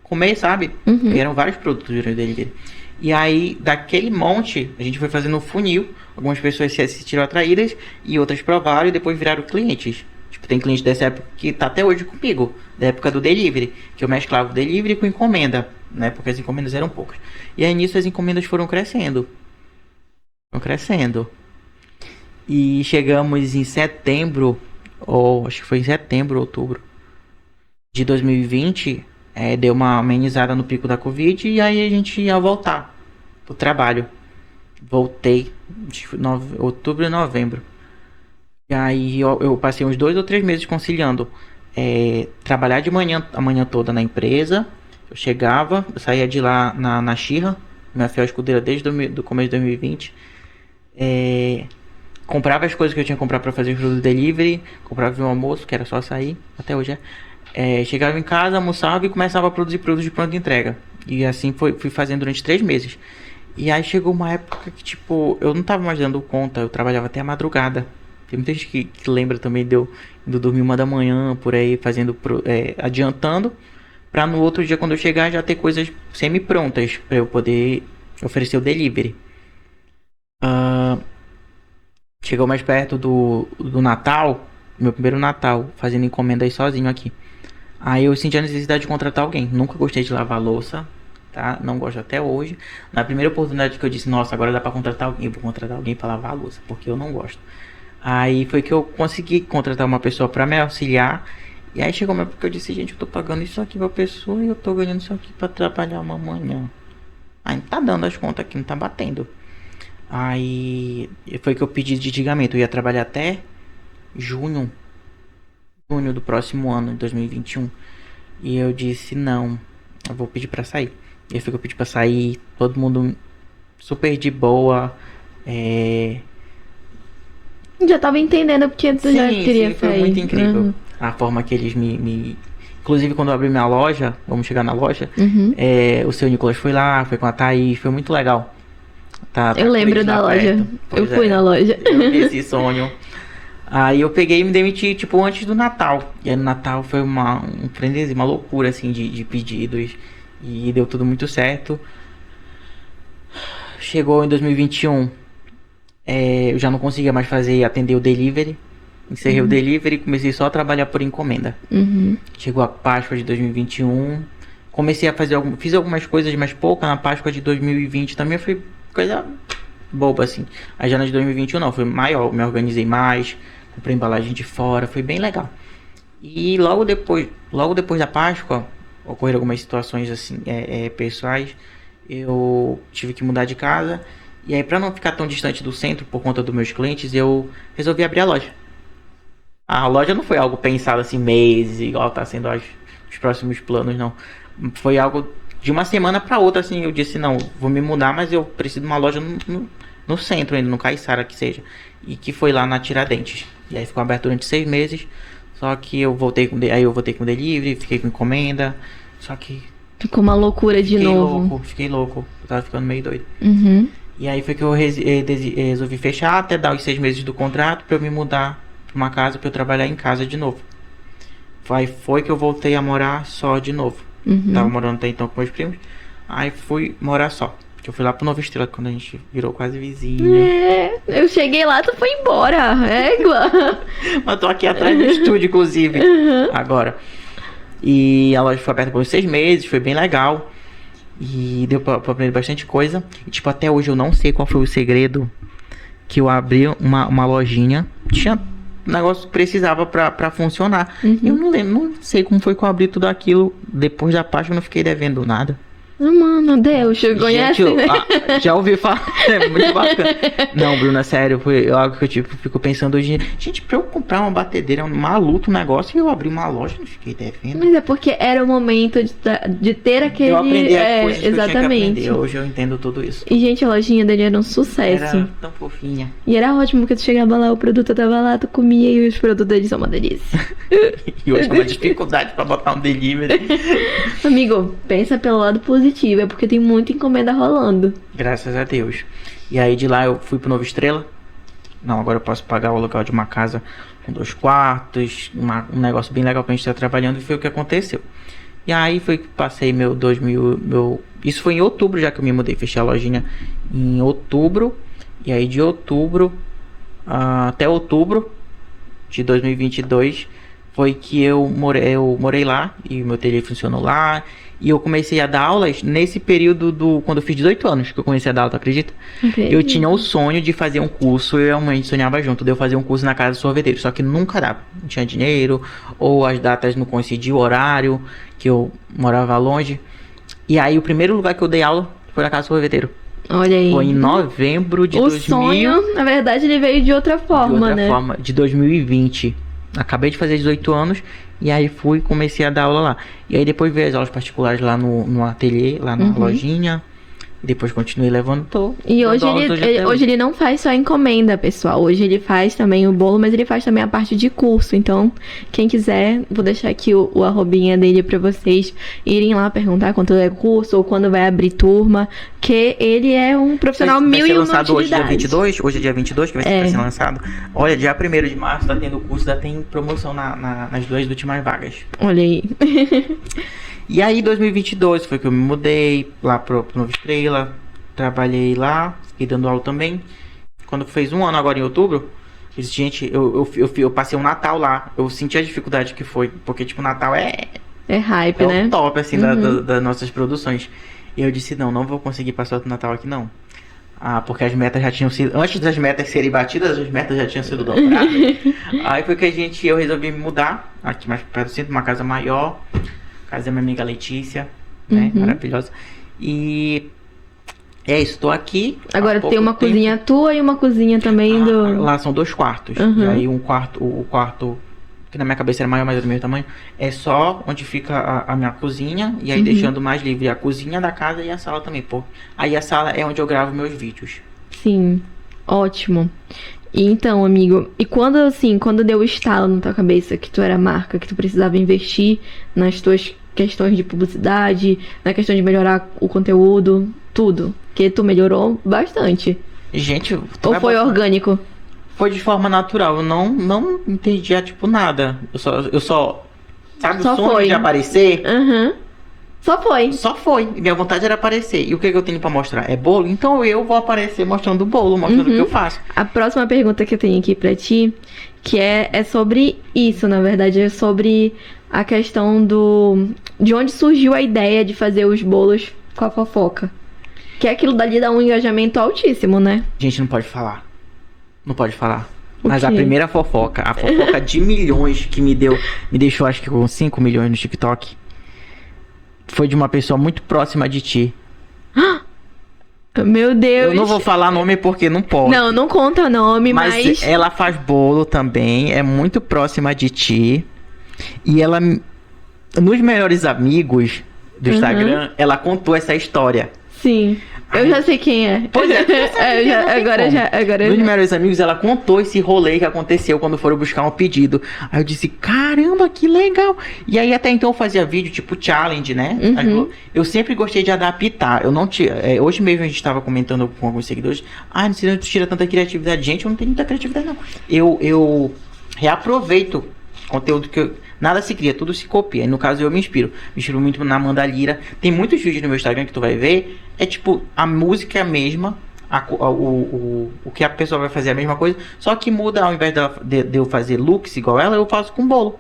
comer, sabe? Uhum. Eram vários produtos durante o delivery. E aí, daquele monte, a gente foi fazendo um funil. Algumas pessoas se sentiram atraídas e outras provaram e depois viraram clientes. Tipo, tem cliente dessa época que tá até hoje comigo, da época do delivery, que eu mesclava o delivery com encomenda, né? Porque as encomendas eram poucas. E aí nisso as encomendas foram crescendo. E chegamos em setembro, ou acho que foi em setembro, outubro de 2020, deu uma amenizada no pico da Covid e aí a gente ia voltar pro trabalho. Voltei de outubro e novembro. E aí eu passei uns 2 ou 3 meses conciliando trabalhar de manhã, a manhã toda na empresa. Eu chegava, eu saía de lá na Xirra, minha fiel escudeira desde o começo de 2020. Comprava as coisas que eu tinha que comprar para fazer o delivery, comprava o almoço, que era só sair, até hoje chegava em casa, almoçava e começava a produzir produtos de pronta entrega. E assim fui fazendo durante 3 meses. E aí chegou uma época que, tipo, eu não tava mais dando conta, eu trabalhava até a madrugada. Tem muita gente que lembra também de eu indo dormir 1 da manhã, por aí, adiantando, pra no outro dia, quando eu chegar, já ter coisas semi-prontas pra eu poder oferecer o delivery. Chegou mais perto do Natal, meu primeiro Natal, fazendo encomenda aí sozinho aqui. Aí eu senti a necessidade de contratar alguém. Nunca gostei de lavar louça, tá? Não gosto até hoje. Na primeira oportunidade que eu disse, nossa, agora dá pra contratar alguém, eu vou contratar alguém pra lavar a louça, porque eu não gosto. Aí foi que eu consegui contratar uma pessoa pra me auxiliar. E aí chegou uma época que eu disse, gente, eu tô pagando isso aqui pra pessoa e eu tô ganhando isso aqui pra trabalhar uma manhã. Aí não tá dando as contas aqui, não tá batendo. Aí foi que eu pedi de adiantamento. Eu ia trabalhar até junho do próximo ano, de 2021. E eu disse, não, eu vou pedir pra sair. E aí foi que eu pedi pra sair, todo mundo super de boa. Já tava entendendo porque tu já queria sair. Foi muito incrível. A forma que eles me... Inclusive, quando eu abri minha loja, vamos chegar na loja, o seu Nicolas foi lá, foi com a Thaís, foi muito legal. Tá eu lembro da loja. Eu fui na loja. Eu vi esse sonho. Aí eu peguei e me demiti, tipo, antes do Natal. E aí no Natal foi um frenesi, uma loucura, assim, de pedidos. E deu tudo muito certo. Chegou em 2021, eu já não conseguia mais atender o delivery. Encerrei o delivery e comecei só a trabalhar por encomenda. Chegou a Páscoa de 2021. Comecei a fiz algumas coisas, mas pouca. Na Páscoa de 2020 também foi coisa boba, assim. Aí já na de 2021 não, foi maior. Me organizei mais, comprei embalagem de fora, foi bem legal. E logo depois da Páscoa, ocorreram algumas situações assim, pessoais. eu tive que mudar de casa. E aí, pra não ficar tão distante do centro por conta dos meus clientes, eu resolvi abrir a loja. A loja não foi algo pensado assim, meses, igual tá sendo os próximos planos, não. Foi algo de uma semana pra outra, assim, eu disse, não, vou me mudar, mas eu preciso de uma loja no centro ainda, no Caiçara que seja. E que foi lá na Tiradentes. E aí ficou aberto durante 6 meses. Só que eu voltei com delivery, fiquei com encomenda. Só que Ficou uma loucura de novo. fiquei louco. Eu tava ficando meio doido. Uhum. E aí foi que eu resolvi fechar até dar os 6 meses do contrato pra eu me mudar pra uma casa pra eu trabalhar em casa de novo. Foi que eu voltei a morar só de novo. Uhum. Tava morando até então com meus primos. Aí fui morar só. Eu fui lá pro Nova Estrela quando a gente virou quase vizinho. Eu cheguei lá, tu foi embora. Égua. Mas tô aqui atrás do estúdio, inclusive. Agora. E a loja foi aberta por uns 6 meses, foi bem legal. E deu pra aprender bastante coisa. E tipo, até hoje eu não sei qual foi o segredo que eu abri uma lojinha. Tinha um negócio que precisava pra funcionar. Eu não lembro, não sei como foi que eu abri tudo aquilo. Depois da Páscoa eu não fiquei devendo nada. Mano, Deus, conhece, Gente, né? já ouvi falar, é muito bacana. Não, Bruna, sério, foi algo que eu tipo, fico pensando hoje. Gente, pra eu comprar uma batedeira, um maluco negócio, e eu abri uma loja, não fiquei devendo. Mas é porque era o momento de ter aquele... Eu aprendi as coisas que eu tinha que exatamente. aprender. Hoje eu entendo tudo isso. E, gente, a lojinha dele era um sucesso. Era tão fofinha. E era ótimo porque tu chegava lá, o produto tava lá, tu comia e os produtos deles são uma delícia. E hoje é uma dificuldade pra botar um delivery. Amigo, pensa pelo lado positivo, é porque tem muita encomenda rolando. Graças a Deus. E aí de lá eu fui pro Nova Estrela. Não, agora eu posso pagar o aluguel de uma casa com 2 quartos, um negócio bem legal pra gente estar trabalhando, e foi o que aconteceu. E aí foi que passei isso foi em outubro já que eu me mudei, fechei a lojinha em outubro. E aí de outubro até outubro de 2022 foi que eu morei lá e meu ateliê funcionou lá. E eu comecei a dar aulas nesse período quando eu fiz 18 anos que eu comecei a dar aula, tu acredita? Eu tinha o sonho de fazer um curso, eu e a mãe sonhava junto, de eu fazer um curso na casa do sorveteiro, só que nunca dava, não tinha dinheiro, ou as datas não coincidiam, o horário, que eu morava longe. E aí o primeiro lugar que eu dei aula foi na casa do sorveteiro. Olha aí. Foi em novembro de o 2000. sonho, na verdade, ele veio de outra forma, né? De 2020. Acabei de fazer 18 anos. E aí comecei a dar aula lá. E aí depois veio as aulas particulares lá no ateliê, lá na lojinha. E depois continuei levando. E hoje ele não faz só encomenda, pessoal. Hoje ele faz também o bolo, mas ele faz também a parte de curso. Então, quem quiser, vou deixar aqui o arrobinha dele pra vocês irem lá perguntar quanto é curso ou quando vai abrir turma. Que ele é um profissional mil e uma lançado hoje, dia utilidades. 22. Hoje é dia 22 que vai ser lançado. Olha, dia 1º de março tá tendo curso, já tem promoção nas 2 últimas vagas. Olha aí. E aí, 2022 foi que eu me mudei lá pro Nova Estrela, trabalhei lá, fiquei dando aula também. Quando fez 1 ano agora em outubro, gente, eu passei um Natal lá. Eu senti a dificuldade que foi, porque tipo, Natal é hype, né? o top, assim, das nossas produções. E eu disse, não vou conseguir passar outro Natal aqui, não. Porque as metas já tinham sido, antes das metas serem batidas, as metas já tinham sido dobradas. Aí foi que eu resolvi me mudar, aqui mais perto do centro, uma casa maior. Casa da minha amiga Letícia, né? Maravilhosa. E é isso, tô aqui. Agora tem uma cozinha tua e uma cozinha também do... Lá são 2 quartos. E aí o quarto, que na minha cabeça era maior, mas é do mesmo tamanho, é só onde fica a minha cozinha. E aí deixando mais livre a cozinha da casa e a sala também, pô. Aí a sala é onde eu gravo meus vídeos. Sim, ótimo. E então, amigo, e quando deu o estalo na tua cabeça que tu era marca, que tu precisava investir nas tuas questões de publicidade, na questão de melhorar o conteúdo, tudo, que tu melhorou bastante. Gente, ou foi orgânico? Foi de forma natural, eu não entendia, tipo, nada. Eu só sabe, só o sonho foi. de aparecer? Só foi. Só foi. Minha vontade era aparecer. E o que eu tenho pra mostrar? É bolo? Então eu vou aparecer mostrando o bolo, mostrando o que eu faço. A próxima pergunta que eu tenho aqui pra ti, que é sobre isso, na verdade, é sobre a questão de onde surgiu a ideia de fazer os bolos com a fofoca. Que é aquilo dali dá um engajamento altíssimo, né? Gente, não pode falar. Não pode falar. O Mas quê? a primeira fofoca, a fofoca de milhões que me deixou acho que com 5 milhões no TikTok, foi de uma pessoa muito próxima de ti. Meu Deus. Eu não vou falar nome porque não pode. Não, não conta o nome, mas... ela faz bolo também, é muito próxima de ti. E ela, nos melhores amigos do Instagram, ela contou essa história. Sim. Eu já sei quem é. Pois é, agora Nos já. melhores amigos, ela contou esse rolê que aconteceu quando foram buscar um pedido. Aí eu disse, caramba, que legal. E aí até então eu fazia vídeo tipo challenge, né? Eu sempre gostei de adaptar. Eu não tinha. Hoje mesmo a gente tava comentando com alguns seguidores. Não sei se tu tira tanta criatividade. Gente, eu não tenho muita criatividade, não. Eu reaproveito conteúdo que nada se cria, tudo se copia. E no caso eu me inspiro muito na Amanda Lira. Tem muitos vídeos no meu Instagram que tu vai ver. É tipo, a música é a mesma, o que a pessoa vai fazer é a mesma coisa, só que muda, ao invés de eu fazer looks igual ela, eu faço com bolo.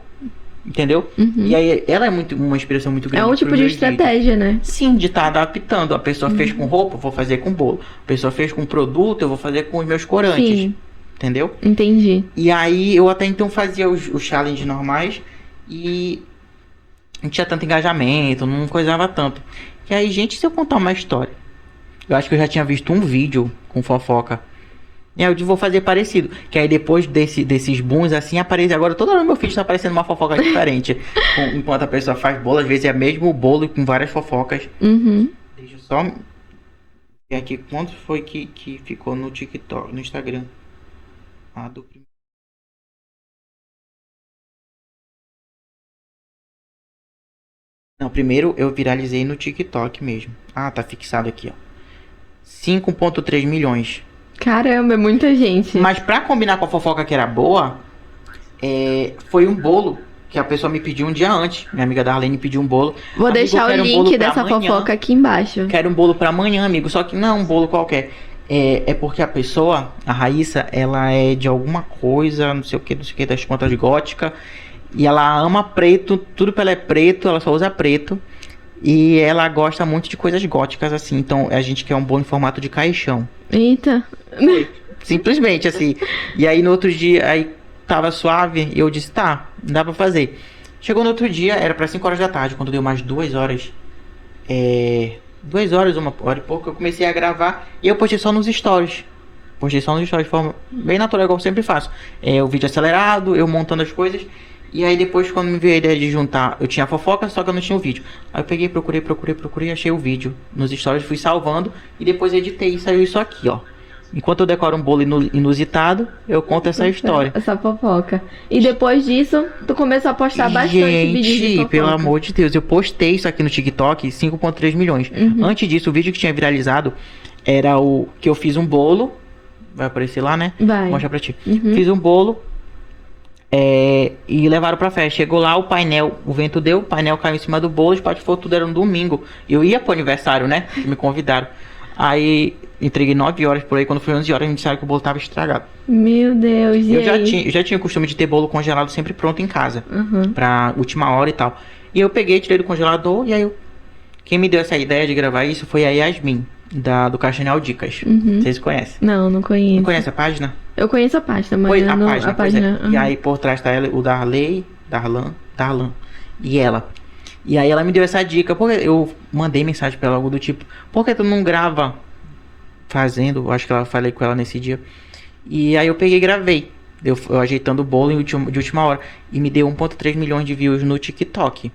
Entendeu? E aí ela é uma inspiração muito grande. É um tipo de estratégia, né? Sim, de estar adaptando. A pessoa fez com roupa, eu vou fazer com bolo. A pessoa fez com produto, eu vou fazer com os meus corantes. Sim. Entendeu? Entendi. E aí eu até então fazia os challenges normais e não tinha tanto engajamento, não coisava tanto. E aí, gente, se eu contar uma história, eu acho que eu já tinha visto um vídeo com fofoca. E aí eu vou fazer parecido. Que aí depois desses booms assim, aparece. Agora toda hora no meu feed tá aparecendo uma fofoca diferente. Enquanto a pessoa faz bolo, às vezes é mesmo bolo com várias fofocas. Deixa eu só ver aqui quanto foi que ficou no TikTok, no Instagram. Do primeiro. Não, primeiro eu viralizei no TikTok mesmo. Tá fixado aqui, ó. 5,3 milhões. Caramba, é muita gente. Mas pra combinar com a fofoca que era boa, foi um bolo que a pessoa me pediu um dia antes. Minha amiga Darlene pediu um bolo. Vou deixar o link dessa fofoca aqui embaixo. Quero um bolo pra amanhã, amigo. Só que não é um bolo qualquer. É porque a pessoa, a Raíssa, ela é de alguma coisa, não sei o que, das contas gótica. E ela ama preto, tudo pra ela é preto, ela só usa preto. E ela gosta muito de coisas góticas, assim. Então a gente quer um bolo em formato de caixão. Eita. Simplesmente, assim. E aí no outro dia, aí tava suave, e eu disse, tá, dá pra fazer. Chegou no outro dia, era pra 5 horas da tarde, quando deu mais 2 horas. 2 horas, 1 hora e pouco, eu comecei a gravar e eu postei só nos stories. Postei só nos stories de forma bem natural, igual eu sempre faço. O vídeo acelerado, eu montando as coisas. E aí depois, quando me veio a ideia de juntar, eu tinha a fofoca, só que eu não tinha o vídeo. Aí eu peguei, procurei, achei o vídeo nos stories, fui salvando e depois editei e saiu isso aqui, ó. Enquanto eu decoro um bolo inusitado, eu conto essa história. Essa fofoca. E depois disso, tu começou a postar bastante vídeos de fofoca. Pelo amor de Deus, eu postei isso aqui no TikTok, 5,3 milhões. Antes disso, o vídeo que tinha viralizado era o que eu fiz um bolo. Vai aparecer lá, né? Vai. Vou mostrar pra ti. Fiz um bolo e levaram pra festa. Chegou lá, o painel, o vento deu, o painel caiu em cima do bolo, os patifou, tudo era um domingo. Eu ia pro aniversário, né? Me convidaram. Aí entreguei 9 horas por aí, quando foi 11 horas a gente sabe que o bolo tava estragado. Meu Deus, eu já tinha o costume de ter bolo congelado sempre pronto em casa, pra última hora e tal. E eu peguei, tirei do congelador e aí quem me deu essa ideia de gravar isso foi a Yasmin, do Castanhal Dicas. Vocês conhecem? Não conheço. Não conhece a página? Eu conheço a página, mas a página. E aí por trás tá ela, o Darlan e ela. E aí ela me deu essa dica, porque eu mandei mensagem pra ela, algo do tipo, por que tu não grava fazendo? Acho que eu falei com ela nesse dia. E aí eu peguei e gravei. Eu ajeitando o bolo de última hora. E me deu 1,3 milhões de views no TikTok.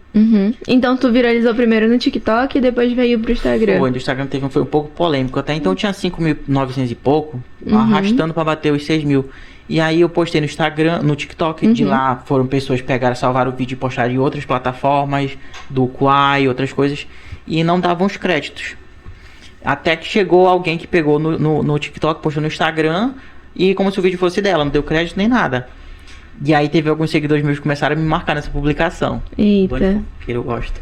Então tu viralizou primeiro no TikTok e depois veio pro Instagram. Foi, no Instagram foi um pouco polêmico. Até então tinha 5.900 e pouco, arrastando pra bater os 6 mil. E aí eu postei no Instagram, no TikTok, de lá foram pessoas que pegaram, salvaram o vídeo e postaram em outras plataformas, do Quai e outras coisas, e não davam os créditos. Até que chegou alguém que pegou no TikTok, postou no Instagram, e como se o vídeo fosse dela, não deu crédito nem nada. E aí teve alguns seguidores meus que começaram a me marcar nessa publicação. Eita. Que eu gosto.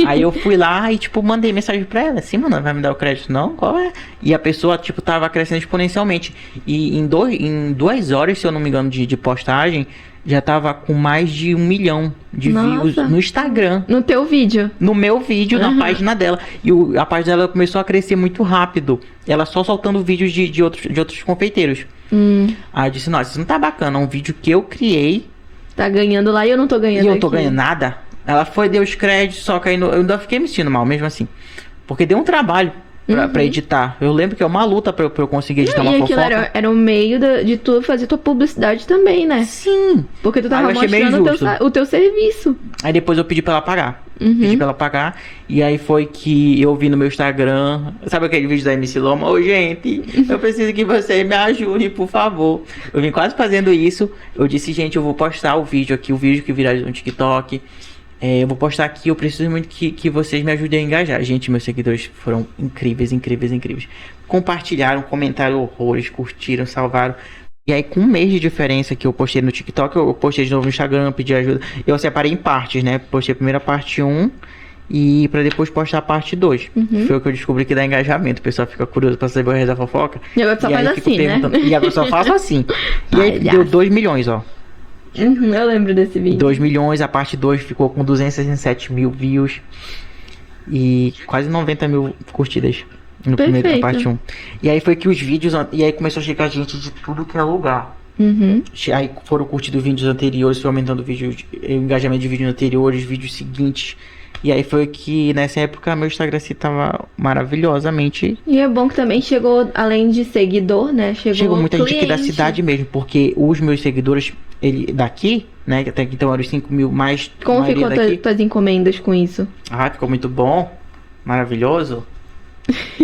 Aí eu fui lá e, tipo, mandei mensagem pra ela. Assim, mano, vai me dar o crédito? Não? Qual é? E a pessoa, tipo, tava crescendo exponencialmente. E em 2 horas, se eu não me engano, de postagem, já tava com mais de 1 milhão de views no Instagram. No teu vídeo? No meu vídeo, na página dela. E a página dela começou a crescer muito rápido. Ela só soltando vídeos de outros confeiteiros. Aí eu disse, nossa, isso não tá bacana. É um vídeo que eu criei. Tá ganhando lá e eu não tô ganhando aqui. E eu não tô ganhando nada. Ela deu os créditos, só que aí eu ainda fiquei me sentindo mal, mesmo assim. Porque deu um trabalho pra editar. Eu lembro que é uma luta pra eu conseguir editar uma E aquilo fofoca. era um meio de tu fazer tua publicidade também, né? Sim. Porque tu Ah, tava eu achei meio mostrando justo. o teu serviço. Aí depois eu pedi pra ela pagar. Uhum. Pedi pra ela pagar. E aí foi que eu vi no meu Instagram. Sabe aquele vídeo da MC Loma? Ô, gente, eu preciso que você me ajude, por favor. Eu vim quase fazendo isso. Eu disse, gente, eu vou postar o vídeo aqui, o vídeo que viralizou no TikTok. Eu vou postar aqui, eu preciso muito que vocês me ajudem a engajar. Gente, meus seguidores foram incríveis, incríveis, incríveis. Compartilharam, comentaram horrores, curtiram, salvaram. E aí, com um mês de diferença que eu postei no TikTok, eu postei de novo no Instagram, pedi ajuda. Eu separei em partes, né? Postei a primeira parte 1 e pra depois postar a parte 2. Foi o que eu descobri que dá engajamento. O pessoal fica curioso pra saber o resto da fofoca. E agora tu só E aí faz fico assim, né? perguntando. E agora eu só faço assim. E aí Palhaço. deu 2 milhões, ó. Eu lembro desse vídeo. 2 milhões, a parte 2 ficou com 267 mil views e quase 90 mil curtidas no primeiro, Perfeito. a parte 1. E aí foi que os vídeos, e aí começou a chegar gente de tudo que é lugar. Uhum. Aí foram curtidos vídeos anteriores, foi aumentando o engajamento de vídeos anteriores, vídeos seguintes. E aí foi que nessa época meu Instagram se tava maravilhosamente. E é bom que também chegou, além de seguidor, né? Chegou muita gente aqui da cliente. cidade mesmo, porque os meus seguidores daqui, né, que até aqui então eram os 5 mil mais. Como maioria ficou daqui. tuas encomendas com isso? Ah, ficou muito bom. Maravilhoso.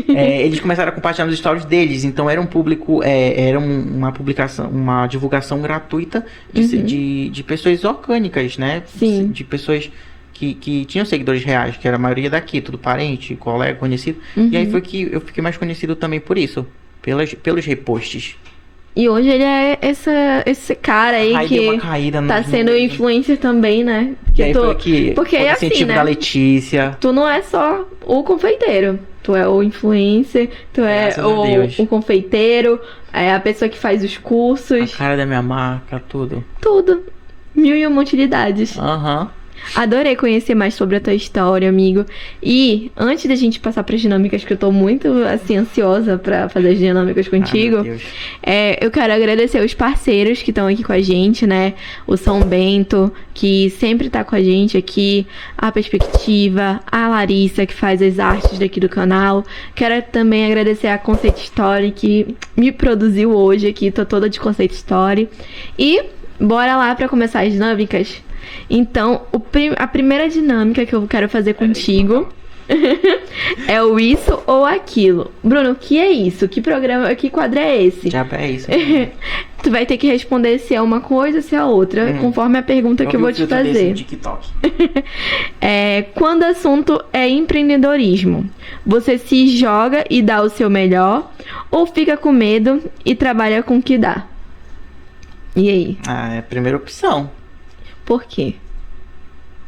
Eles começaram a compartilhar nos stories deles. Então era um público. Era uma publicação, uma divulgação gratuita de pessoas orgânicas, né? Sim. De pessoas que tinham seguidores reais, que era a maioria daqui, tudo parente, colega, conhecido. E aí foi que eu fiquei mais conhecido também por isso. Pelos reposts. E hoje ele é esse cara aí Deu uma que caída tá sendo influencer também, né? E aí foi que Porque é assim, incentivo né? da Letícia. Tu não é só o confeiteiro. Tu é o influencer, tu é Graças a Deus. o confeiteiro, é a pessoa que faz os A cursos, cara da minha marca, tudo. tudo. Mil e uma utilidades. Aham. Adorei conhecer mais sobre a tua história, amigo. E antes da gente passar para as dinâmicas, que eu tô muito assim ansiosa para fazer as dinâmicas contigo, Ai, meu Deus. eu quero agradecer os parceiros que estão aqui com a gente, né? O São Bento, que sempre tá com a gente aqui, a Perspectiva, a Larissa, que faz as artes daqui do canal. Quero também agradecer a Conceito Story, que me produziu hoje aqui, tô toda de Conceito Story. E bora lá para começar as dinâmicas. Então, a primeira dinâmica que eu quero fazer contigo é o isso ou aquilo. Bruno, o que é isso? Que programa, que quadro é esse? Já é isso. Tu vai ter que responder se é uma coisa ou se é outra, conforme a pergunta que eu vou te fazer. TikTok. Quando o assunto é empreendedorismo, você se joga e dá o seu melhor ou fica com medo e trabalha com o que dá? E aí? É a primeira opção. Por quê?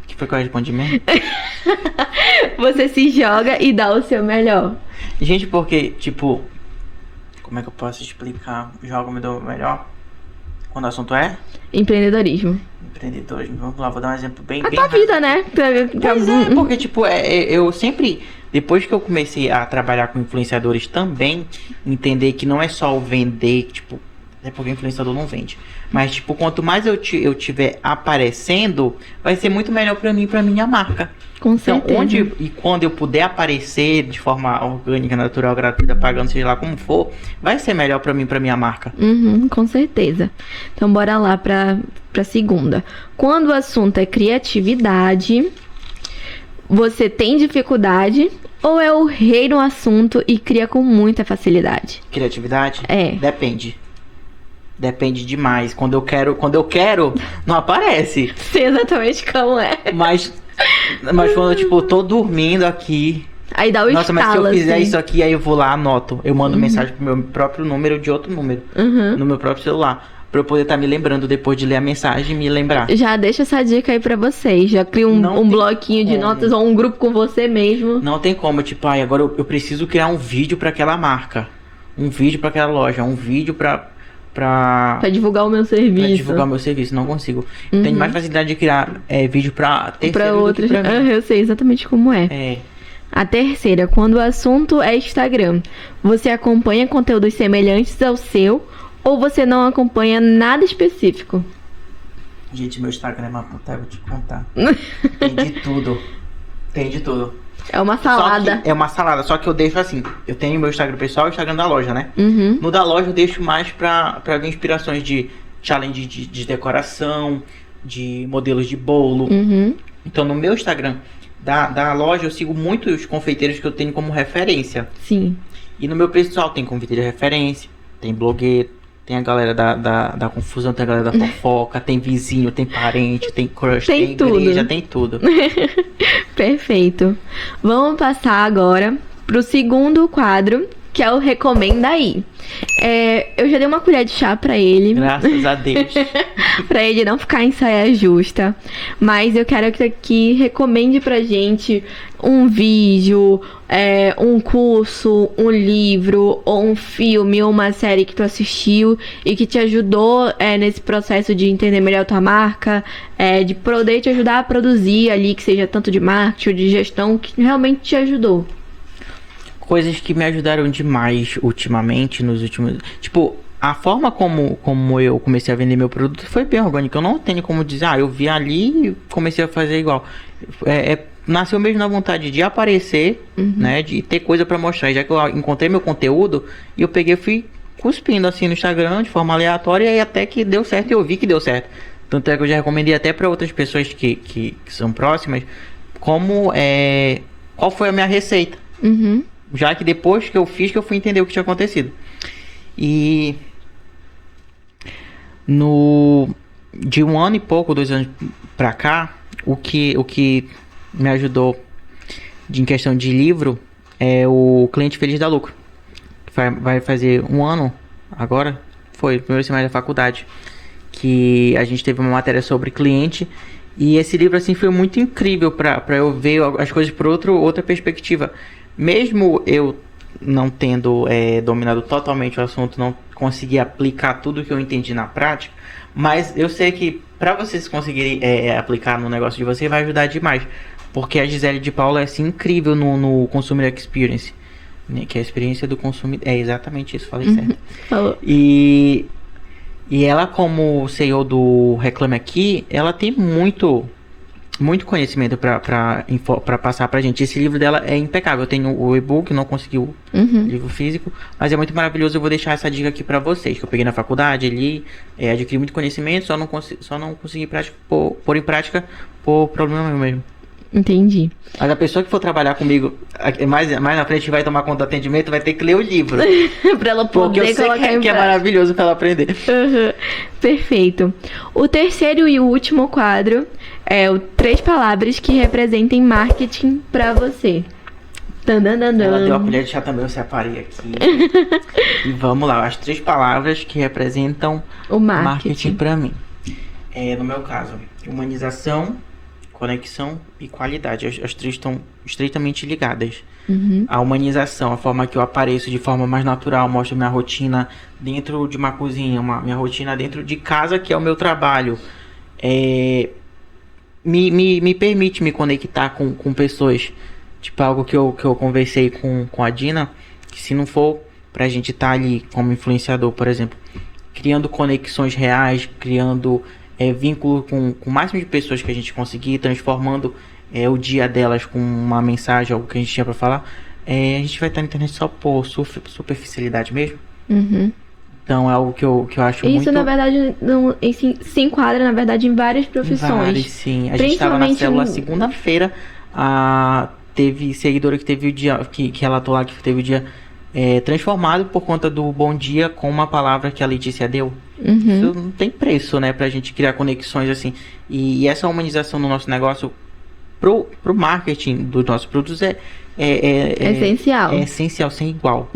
Que foi que eu respondi mesmo? Você se joga e dá o seu melhor. Gente, porque, tipo... Como é que eu posso explicar? Jogo me dou melhor? Quando o assunto é Empreendedorismo. empreendedorismo. Vamos lá, vou dar um exemplo bem... A bem tua vida, né? Pois é, porque, tipo, eu sempre... Depois que eu comecei a trabalhar com influenciadores também, entender que não é só o vender, tipo... É porque o influenciador não vende. Mas, tipo, quanto mais eu tiver aparecendo, vai ser muito melhor pra mim e pra minha marca. Com Então, certeza. onde e quando eu puder aparecer de forma orgânica, natural, gratuita, pagando, seja lá como for, vai ser melhor pra mim e pra minha marca. Com certeza. Então, bora lá pra segunda. Quando o assunto é criatividade, você tem dificuldade ou é o rei no assunto e cria com muita facilidade? Criatividade? É. Depende. Depende demais. Quando eu quero, não aparece. Sei exatamente como é. Mas quando eu, tipo, tô dormindo aqui. Aí dá o Nossa, mas se estalo, eu fizer assim. isso aqui, aí eu vou lá, anoto. Eu mando mensagem pro meu próprio número de outro número. No meu próprio celular. Pra eu poder estar me lembrando depois de ler a mensagem e me lembrar. Já deixa essa dica aí pra vocês. Já cria Não um tem bloquinho de como. notas ou um grupo com você mesmo. Não tem como, tipo, agora eu preciso criar um vídeo pra aquela marca. Um vídeo pra aquela loja. Um vídeo pra Pra divulgar o meu serviço. pra divulgar o meu serviço. Não consigo. Tenho mais facilidade de criar vídeo pra terceiro Pra do que outras. pra mim. Eu sei exatamente como é. É. A terceira, quando o assunto é Instagram, você acompanha conteúdos semelhantes ao seu ou você não acompanha nada específico? Gente, meu Instagram é uma puta, eu vou te contar. Tem de tudo. Tem de tudo. É uma salada. É uma salada, só que eu deixo assim. Eu tenho meu Instagram pessoal e o Instagram da loja, né? Uhum. No da loja eu deixo mais pra ver inspirações de challenge de decoração, de modelos de bolo. Uhum. Então no meu Instagram da loja eu sigo muitos confeiteiros que eu tenho como referência. Sim. E no meu pessoal tem confeiteiro de referência, tem blogueiro, tem a galera da confusão, tem a galera da fofoca, tem vizinho, tem parente, tem crush, Tem tem tudo. igreja, tem tudo. Perfeito. Vamos passar agora pro segundo quadro, que é o Recomenda Aí. Eu já dei uma colher de chá pra ele. Graças a Deus. Pra ele não ficar em saia justa. Mas eu quero que aqui recomende pra gente um vídeo, um curso, um livro, ou um filme, ou uma série que tu assistiu e que te ajudou nesse processo de entender melhor tua marca, de poder te ajudar a produzir ali, que seja tanto de marketing ou de gestão, que realmente te ajudou. Coisas que me ajudaram demais ultimamente, nos últimos... Tipo, a forma como eu comecei a vender meu produto foi bem orgânica. Eu não tenho como dizer, eu vi ali e comecei a fazer igual. Nasceu mesmo na vontade de aparecer, né? De ter coisa pra mostrar. Já que eu encontrei meu conteúdo, e eu peguei e fui cuspindo assim no Instagram, de forma aleatória, e até que deu certo e eu vi que deu certo. Tanto é que eu já recomendei até pra outras pessoas que são próximas, qual foi a minha receita. Uhum. Já que depois que eu fiz, que eu fui entender o que tinha acontecido. E de 1 ano e pouco, 2 anos pra cá, o que me ajudou em questão de livro é o Cliente Feliz dá Lucro. Vai fazer 1 ano agora, foi, primeiro semestre da faculdade, que a gente teve uma matéria sobre cliente. E esse livro assim foi muito incrível pra eu ver as coisas por outra perspectiva. Mesmo eu não tendo dominado totalmente o assunto, não consegui aplicar tudo que eu entendi na prática, mas eu sei que para vocês conseguirem aplicar no negócio de vocês vai ajudar demais, porque a Gisele de Paula é assim, incrível no Consumer Experience, né, que é a experiência do consumidor. É exatamente isso, falei certo. Falou. E ela, como CEO do Reclame Aqui, ela tem muito conhecimento pra passar pra gente. Esse livro dela é impecável. Eu tenho o e-book, não consegui o livro físico, mas é muito maravilhoso. Eu vou deixar essa dica aqui pra vocês, que eu peguei na faculdade, li, adquiri muito conhecimento, só não consegui pôr em prática por problema meu mesmo. Entendi. Mas a pessoa que for trabalhar comigo mais na frente, vai tomar conta do atendimento, vai ter que ler o livro. Pra ela Porque poder eu sei colocar em que é prática. maravilhoso pra ela aprender. Uhum. Perfeito. O terceiro e o último quadro é o 3 palavras que representem marketing pra você. Ela deu a colher de chá também, eu separei aqui. E vamos lá, as 3 palavras que representam O marketing pra mim. No meu caso, humanização, conexão e qualidade. As 3 estão estreitamente ligadas. A humanização, a forma que eu apareço de forma mais natural, mostro minha rotina dentro de uma cozinha, minha rotina dentro de casa, que é o meu trabalho. Me permite me conectar com pessoas. Tipo, algo que eu conversei com a Dina, que se não for pra gente estar ali como influenciador, por exemplo, criando conexões reais, criando vínculo com o máximo de pessoas que a gente conseguir, transformando o dia delas com uma mensagem, algo que a gente tinha pra falar, a gente vai estar na internet só por superficialidade mesmo. Então é algo que eu acho muito... Isso, na verdade, se enquadra, na verdade, em várias profissões. Várias, sim. A gente estava na célula segunda-feira, teve seguidora que teve o dia, que relatou lá que teve o dia transformado por conta do bom dia com uma palavra que a Letícia deu. Isso não tem preço, né, pra gente criar conexões assim. E essa humanização no nosso negócio, pro marketing dos nossos produtos é essencial. É essencial, sem igual.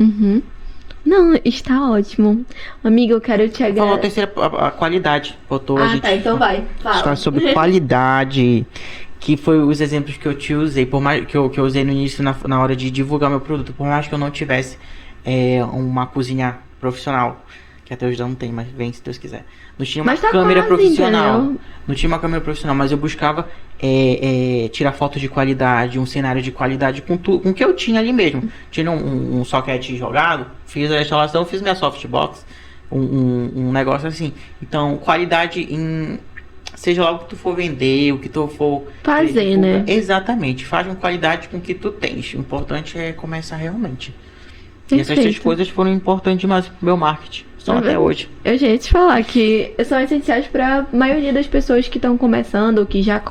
Não, está ótimo. Amiga, eu quero te Falou a agradecer. terceira, a qualidade. Botou a gente... tá, então vai. Fala. Falar sobre qualidade, que foi os exemplos que eu te usei, por mais que eu usei no início na hora de divulgar meu produto, por mais que eu não tivesse uma cozinha profissional, que até hoje não tem, mas vem se Deus quiser. Não tinha uma Mas tá câmera quase, profissional. entendeu? Não tinha uma câmera profissional, mas eu buscava tirar fotos de qualidade, um cenário de qualidade com o que eu tinha ali mesmo. Tinha um socket jogado, fiz a instalação, fiz minha softbox, um negócio assim. Então, qualidade em seja lá o que tu for vender, o que tu for Fazer, né? Exatamente, faz com qualidade com o que tu tens. O importante é começar realmente. E essas Perfeito. três coisas foram importantes demais pro meu marketing. São até hoje. Eu já ia te falar que são essenciais para a maioria das pessoas que estão começando ou que já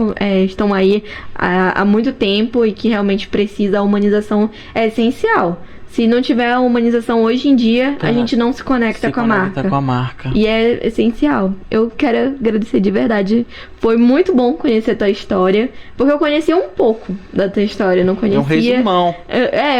estão aí há muito tempo e que realmente precisa. A humanização é essencial. Se não tiver a humanização hoje em dia, a gente não se conecta com a marca. Com a marca. E é essencial. Eu quero agradecer de verdade. Foi muito bom conhecer a tua história. Porque eu conhecia um pouco da tua história. Eu não conhecia. É um resumão.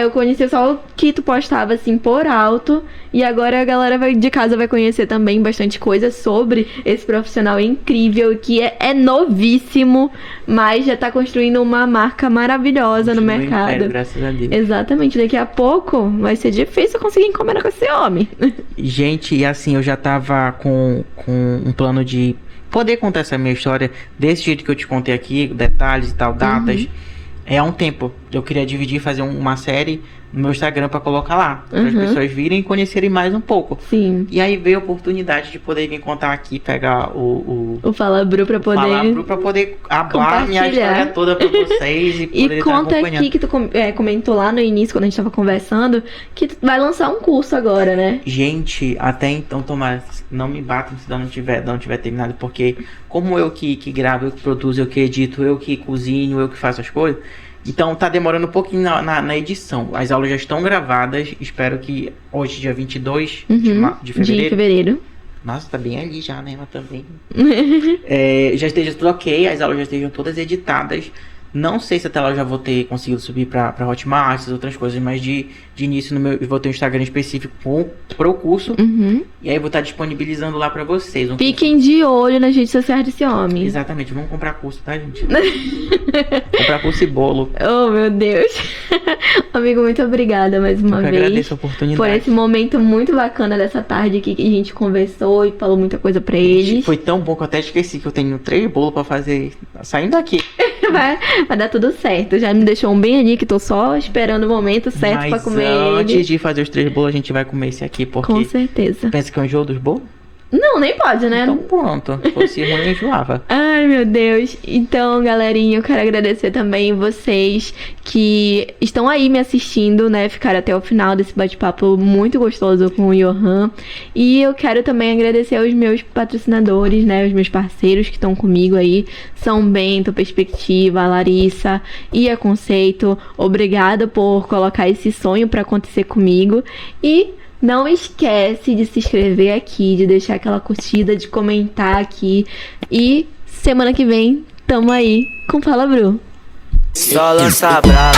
Eu conhecia só o que tu postava assim por alto. E agora a galera de casa vai conhecer também bastante coisa sobre esse profissional incrível. Que é novíssimo, mas já tá construindo uma marca maravilhosa no mercado. Império, graças a Deus. Exatamente. Daqui a pouco vai ser difícil conseguir encomenda com esse homem. Gente, e assim, eu já tava com um plano de poder contar essa minha história desse jeito que eu te contei aqui, detalhes e tal, datas. Há um tempo. Eu queria dividir, fazer uma série no meu Instagram pra colocar lá. Para as pessoas virem e conhecerem mais um pouco. Sim. E aí veio a oportunidade de poder vir contar aqui, pegar o O Fala Bru pra poder... Falar pra poder hablar minha compartilhar. história toda pra vocês e poder E estar conta acompanhando. aqui que tu comentou lá no início, quando a gente tava conversando, que tu vai lançar um curso agora, né? Gente, até então, tomara, não me batam se não tiver terminado, porque como eu que gravo, eu que produzo, eu que edito, eu que cozinho, eu que faço as coisas, então tá demorando um pouquinho na edição. As aulas já estão gravadas, espero que hoje, dia 22 de fevereiro. De fevereiro. Nossa, tá bem ali já, né? Ela também. Já esteja tudo ok, as aulas já estejam todas editadas. Não sei se até lá eu já vou ter conseguido subir pra Hotmart, essas outras coisas, mas de início eu vou ter um Instagram específico pro curso. E aí eu vou estar disponibilizando lá pra vocês. Fiquem de olho nas redes sociais desse homem. Exatamente, vamos comprar curso, tá, gente? Comprar curso e bolo. Oh, meu Deus. Amigo, muito obrigada mais uma vez. Agradeço a oportunidade. Por esse momento muito bacana dessa tarde aqui que a gente conversou e falou muita coisa pra eles. Foi tão bom que eu até esqueci que eu tenho 3 bolos pra fazer saindo daqui. Vai dar tudo certo. Já me deixou um bem ali que tô só esperando o momento certo pra comer antes ele. de fazer os 3 bolos, a gente vai comer esse aqui, porque... Com certeza. Pensa que é um enjoo dos bolos? Não, nem pode, né? Então pronto. Se fosse ruim, eu enjoava. Ai, meu Deus. Então, galerinha, eu quero agradecer também vocês que estão aí me assistindo, né? Ficaram até o final desse bate-papo muito gostoso com o Johan. E eu quero também agradecer aos meus patrocinadores, né? Os meus parceiros que estão comigo aí. São Bento, Perspectiva, a Larissa e a Conceito. Obrigada por colocar esse sonho pra acontecer comigo. E não esquece de se inscrever aqui, de deixar aquela curtida, de comentar aqui. E semana que vem, tamo aí com Fala Bru. Só lança brava.